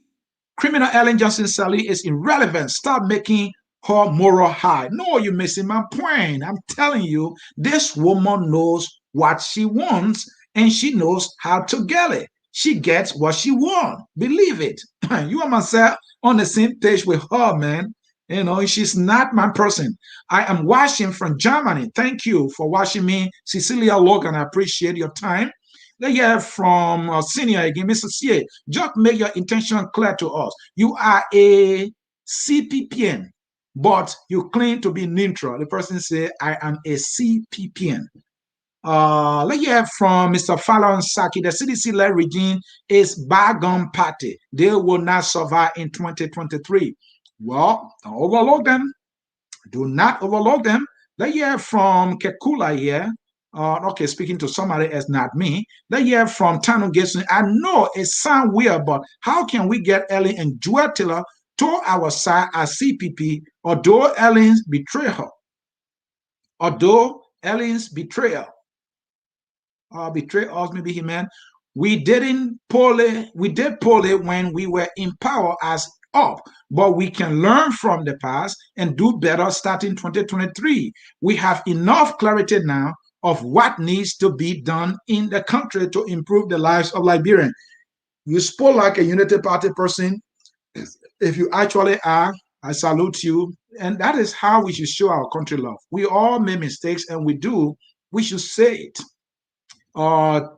Criminal Ellen Johnson Sally is irrelevant. Stop making her moral high. No, you're missing my point. I'm telling you, this woman knows what she wants and she knows how to get it. She gets what she wants. Believe it. You and myself on the same page with her, man. You know, she's not my person. I am watching from Germany. Thank you for watching me, Cecilia Logan. I appreciate your time. Let's hear from Senior again, Mr. Sieh. Just make your intention clear to us. You are a CPPN, but you claim to be neutral. The person say, I am a CPPN. Let's hear from Mr. Fallon Saki. The CDC-led regime is bygone party. They will not survive in 2023. Well, don't overlook them. Do not overlook them. Let's hear from Kekula here. Okay, speaking to somebody else, not me. Let's hear from Tanu Gibson. I know it sounds weird, but how can we get Ellen and Joel Taylor to our side as CPP, although Ellen's betrayal? Although Ellen's betrayal. Betray us, maybe he meant. We did poorly when we were in power as up, but we can learn from the past and do better starting 2023. We have enough clarity now of what needs to be done in the country to improve the lives of Liberians. You spoke like a Unity Party person. If you actually are, I salute you. And that is how we should show our country love. We all make mistakes and we do. We should say it.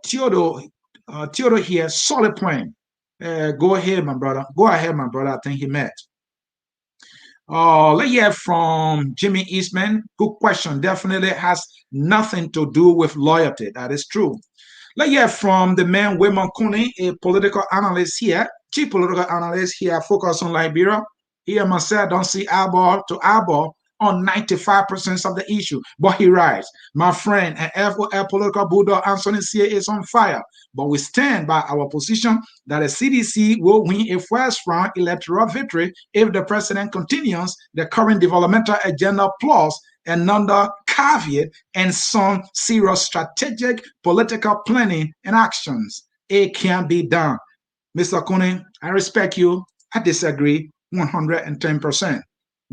Theodore here, solid point. Go ahead, my brother. Go ahead, my brother. I think he met. Let's hear from Jimmy Eastman. Good question. Definitely has nothing to do with loyalty. That is true. Let's hear from the man Wilman Cooney, a political analyst here, chief political analyst here, focus on Liberia. Here myself, don't see eyeball to eyeball, on 95% of the issue. But he writes, my friend and FOL political bulldog Ansony Sieh is on fire. But we stand by our position that the CDC will win a first-round electoral victory if the president continues the current developmental agenda plus another caveat and some serious strategic political planning and actions. It can be done. Mr. Cooney, I respect you. I disagree 110%.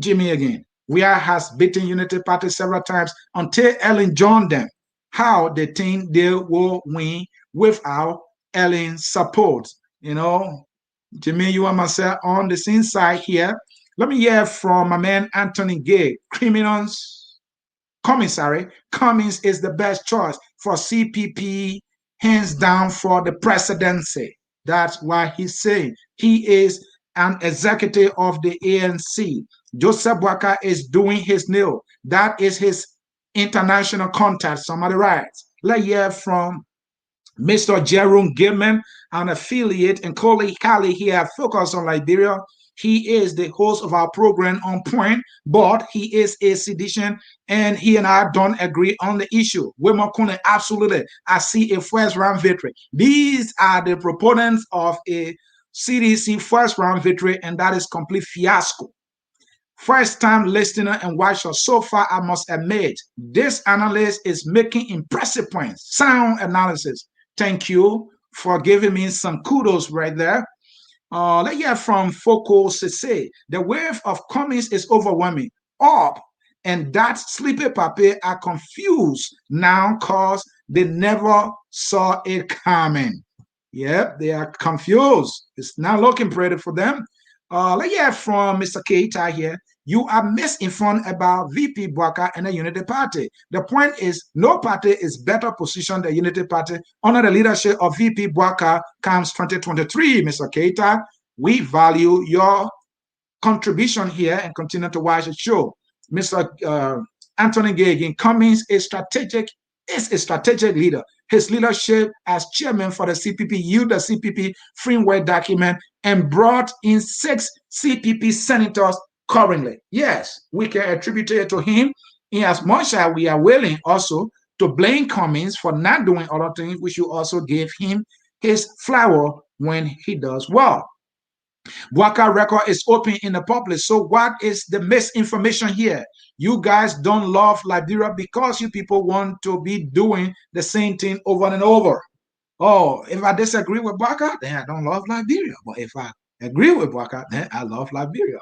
Jimmy again. We has beaten Unity Party several times until Ellen joined them. How they think they will win without Ellen's support. You know, Jimmy, you and myself on the same side here. Let me hear from my man Anthony Gay. Cummings is the best choice for CPP, hands down for the presidency. That's why he's saying he is an executive of the ANC. Joseph Boakai is doing his nail. That is his international contact. Somebody writes. Let's hear from Mr. Jerome Gilman, an affiliate and colleague here focused on Liberia. He is the host of our program On Point, but he is a sedition, and he and I don't agree on the issue. Wemakune, absolutely. I see a first-round victory. These are the proponents of a CDC first-round victory, and that is complete fiasco. First-time listener and watcher, so far I must admit, this analyst is making impressive points, sound analysis. Thank you for giving me some kudos right there. Let's hear from Foko Sieh. The wave of Cummings is overwhelming. And that sleepy puppy are confused now because they never saw it coming. Yep, they are confused. It's not looking pretty for them. Let's hear from Mr. Keita here. You are misinformed about VP Boakai and the Unity Party. The point is, no party is better positioned than the Unity Party under the leadership of VP Boakai comes 2023, Mr. Keita. We value your contribution here and continue to watch the show. Mr. Anthony Gagan, Cummings is a strategic leader. His leadership as chairman for the CPP used the CPP framework document and brought in 6 CPP senators currently. Yes, we can attribute it to him in as much as we are willing also to blame Cummings for not doing other things. We should also give him his flower when he does well. Boakai record is open in the public. So what is the misinformation here? You guys don't love Liberia because you people want to be doing the same thing over and over. Oh, if I disagree with Boakai, then I don't love Liberia. But if I agree with Boakai, then I love Liberia.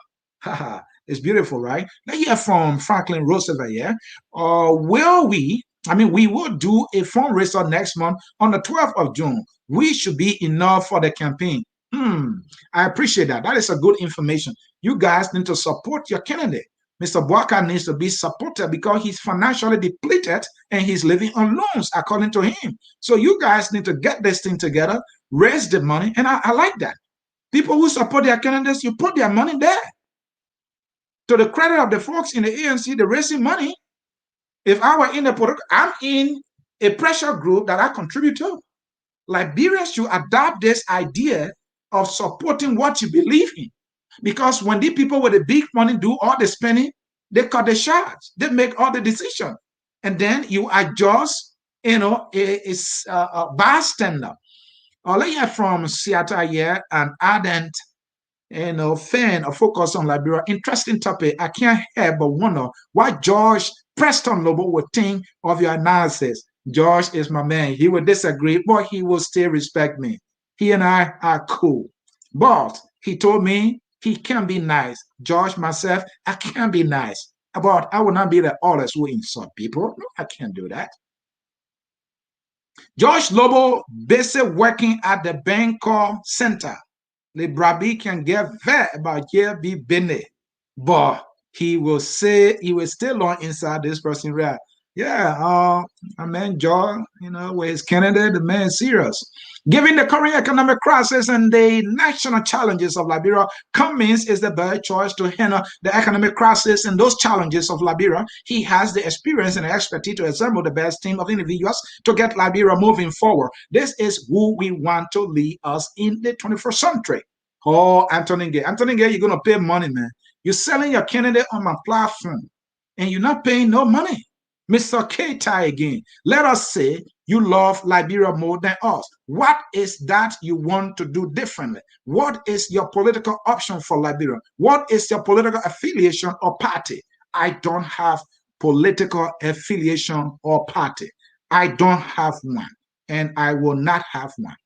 It's beautiful, right? Now hear from Franklin Roosevelt here. We will do a fundraiser next month on the 12th of June. We should be enough for the campaign. I appreciate that. That is a good information. You guys need to support your candidate. Mr. Boakai needs to be supported because he's financially depleted and he's living on loans, according to him. So you guys need to get this thing together, raise the money, and I like that. People who support their candidates, you put their money there. To the credit of the folks in the ANC, they're raising money. If I were in the political, I'm in a pressure group that I contribute to. Liberians should adopt this idea of supporting what you believe in. Because when the people with the big money do all the spending, they cut the shots. They make all the decisions. And then you adjust, a bystander. Let's hear from Seattle here, an ardent fan of Focus on Liberia. Interesting topic. I can't help but wonder what George Preston Lobo would think of your analysis. George is my man. He would disagree, but he will still respect me. He and I are cool. But he told me he can be nice. George, myself, I can be nice. But I will not be the honest who insult people. No, I can't do that. George Lobo, busy working at the Bangkok Center. The Brabi can get vet about here be Bene, but he will say he will still on inside this person right. Yeah, I mean, George, with his candidate, the man is serious. Given the current economic crisis and the national challenges of Liberia, Cummings is the best choice to handle the economic crisis and those challenges of Liberia. He has the experience and the expertise to assemble the best team of individuals to get Liberia moving forward. This is who we want to lead us in the 21st century. Oh, Anthony Gay. Anthony Gay, you're going to pay money, man. You're selling your candidate on my platform. and you're not paying no money. Mr. Keita again. Let us say you love Liberia more than us. What is that you want to do differently? What is your political option for Liberia? What is your political affiliation or party? I don't have political affiliation or party. I don't have one, and I will not have one.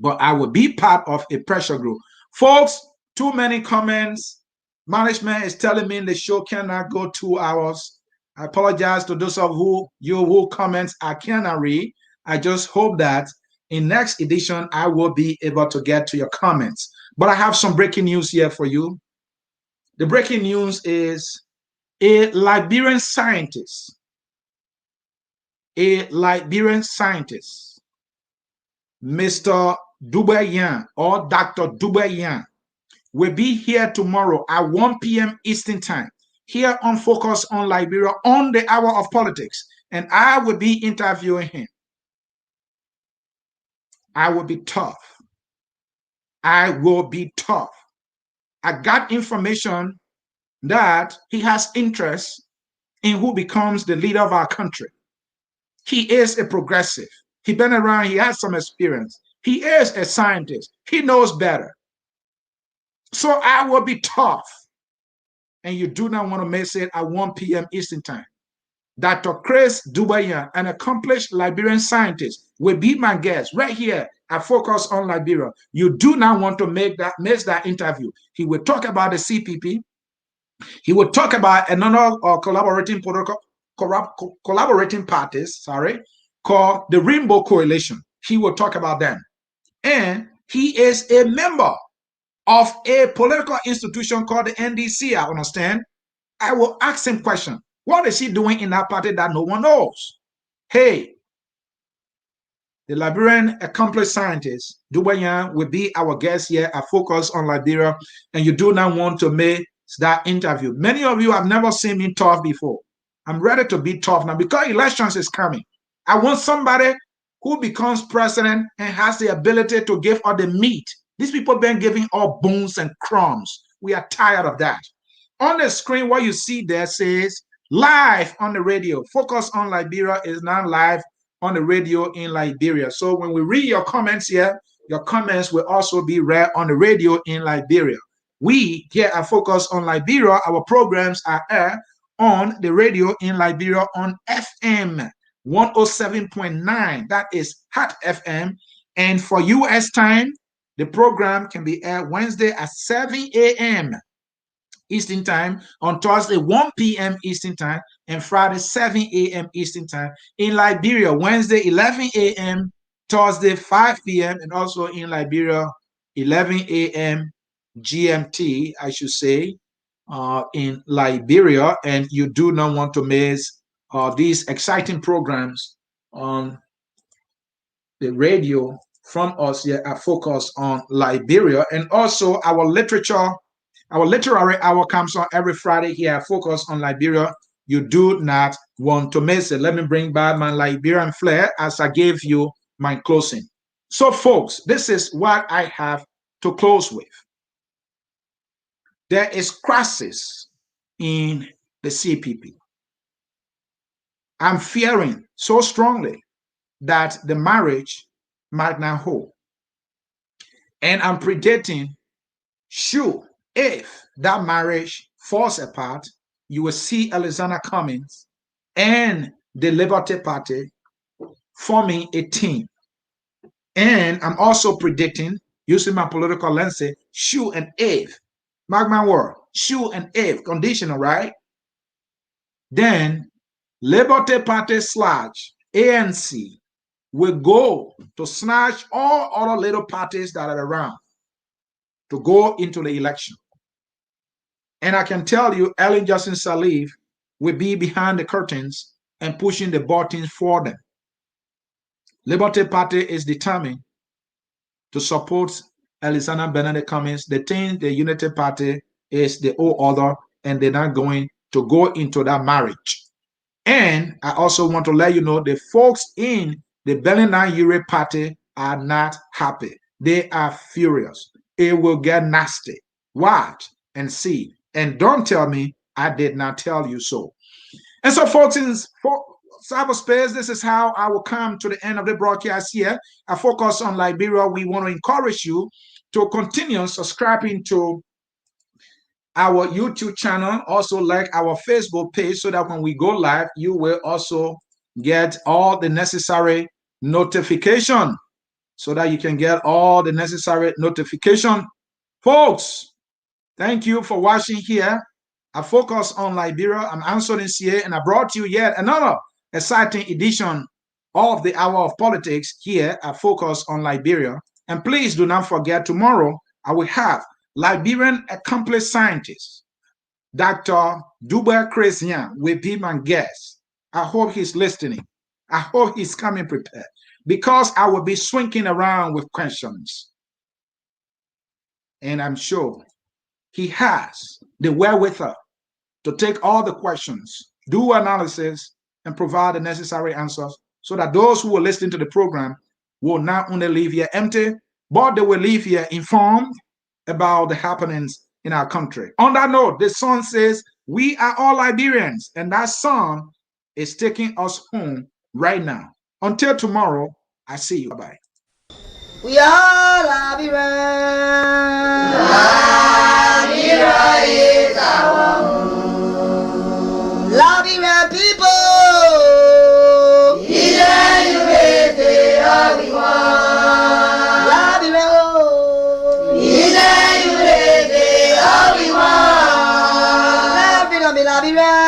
But I will be part of a pressure group. Folks, too many comments. Management is telling me the show cannot go 2 hours. I apologize to those of you who comments I cannot read. I just hope that in next edition I will be able to get to your comments. But I have some breaking news here for you. The breaking news is a Liberian scientist, Mr. Dubayan or Dr. Dubayan, will be here tomorrow at 1 p.m. Eastern Time, here on Focus on Liberia on the Hour of Politics. And I will be interviewing him. I will be tough. I will be tough. I got information that he has interest in who becomes the leader of our country. He is a progressive. He's been around, he has some experience. He is a scientist. He knows better. So I will be tough. And you do not want to miss it at 1 p.m. Eastern Time. Dr. Chris Dubayan, an accomplished Liberian scientist, will be my guest right here at Focus on Liberia. You do not want to miss that interview. He will talk about the CPP. He will talk about another collaborating parties, called the Rainbow Coalition. He will talk about them. And he is a member of a political institution called the NDC, I understand. I will ask him question. What is he doing in that party that no one knows? Hey, the Liberian accomplished scientist, Dubayan, will be our guest here at Focus on Liberia, and you do not want to miss that interview. Many of you have never seen me tough before. I'm ready to be tough now because elections is coming. I want somebody who becomes president and has the ability to give all the meat. These people been giving all bones and crumbs. We are tired of that. On the screen, what you see there says live on the radio. Focus on Liberia is now live on the radio in Liberia. So when we read your comments here, your comments will also be read on the radio in Liberia. We here at Focus on Liberia, our programs are aired on the radio in Liberia on FM 107.9. That is Hot FM. And for US time, the program can be aired Wednesday at 7 a.m. Eastern Time, on Thursday 1 p.m. Eastern Time, and Friday 7 a.m. Eastern Time. In Liberia, Wednesday 11 a.m., Thursday 5 p.m., and also in Liberia 11 a.m. GMT, I should say, in Liberia. And you do not want to miss these exciting programs on the radio from us here at Focus on Liberia. And also our literary hour comes on every Friday here at Focus on Liberia. You do not want to miss it. Let me bring back my Liberian flair as I gave you my closing. So, folks, this is what I have to close with. There is crisis in the CPP. I'm fearing so strongly that the marriage might not hold. And I'm predicting, sure, if that marriage falls apart, you will see Alexander Cummings and the Liberty Party forming a team. And I'm also predicting, using my political lens, sure and if, mark my word, sure and if, conditional, right? Then Liberty Party / ANC will go to snatch all other little parties that are around to go into the election. And I can tell you, Ellen Johnson Sirleaf will be behind the curtains and pushing the buttons for them. Liberty Party is determined to support Alexander Benedict Cummings. They think the Unity Party is the old order, and they're not going to go into that marriage. And I also want to let you know the folks in the Bellina Ure Party are not happy. They are furious. It will get nasty. Watch and see. And don't tell me I did not tell you so. And so, folks, in cyberspace, this is how I will come to the end of the broadcast here. I focus on Liberia. We want to encourage you to continue subscribing to our YouTube channel, also like our Facebook page, so that when we go live, you will also get all the necessary notification, so that you can get all the necessary notification. Folks, thank you for watching here. I focus on Liberia. I'm Ansony Sieh, and I brought you yet another exciting edition of the Hour of Politics here. I focus on Liberia. And please do not forget, tomorrow I will have Liberian accomplished scientist Dr. Duba Christian will be my guest. I hope he's listening. I hope he's coming prepared, because I will be swinging around with questions. And I'm sure he has the wherewithal to take all the questions, do analysis, and provide the necessary answers, so that those who are listening to the program will not only leave here empty, but they will leave here informed about the happenings in our country. On that note, the song says, "We are all Liberians," and that song is taking us home right now. Until tomorrow, I see you. Bye-bye. We are Liberians. Liberia is our home. Liberian people. Liberia.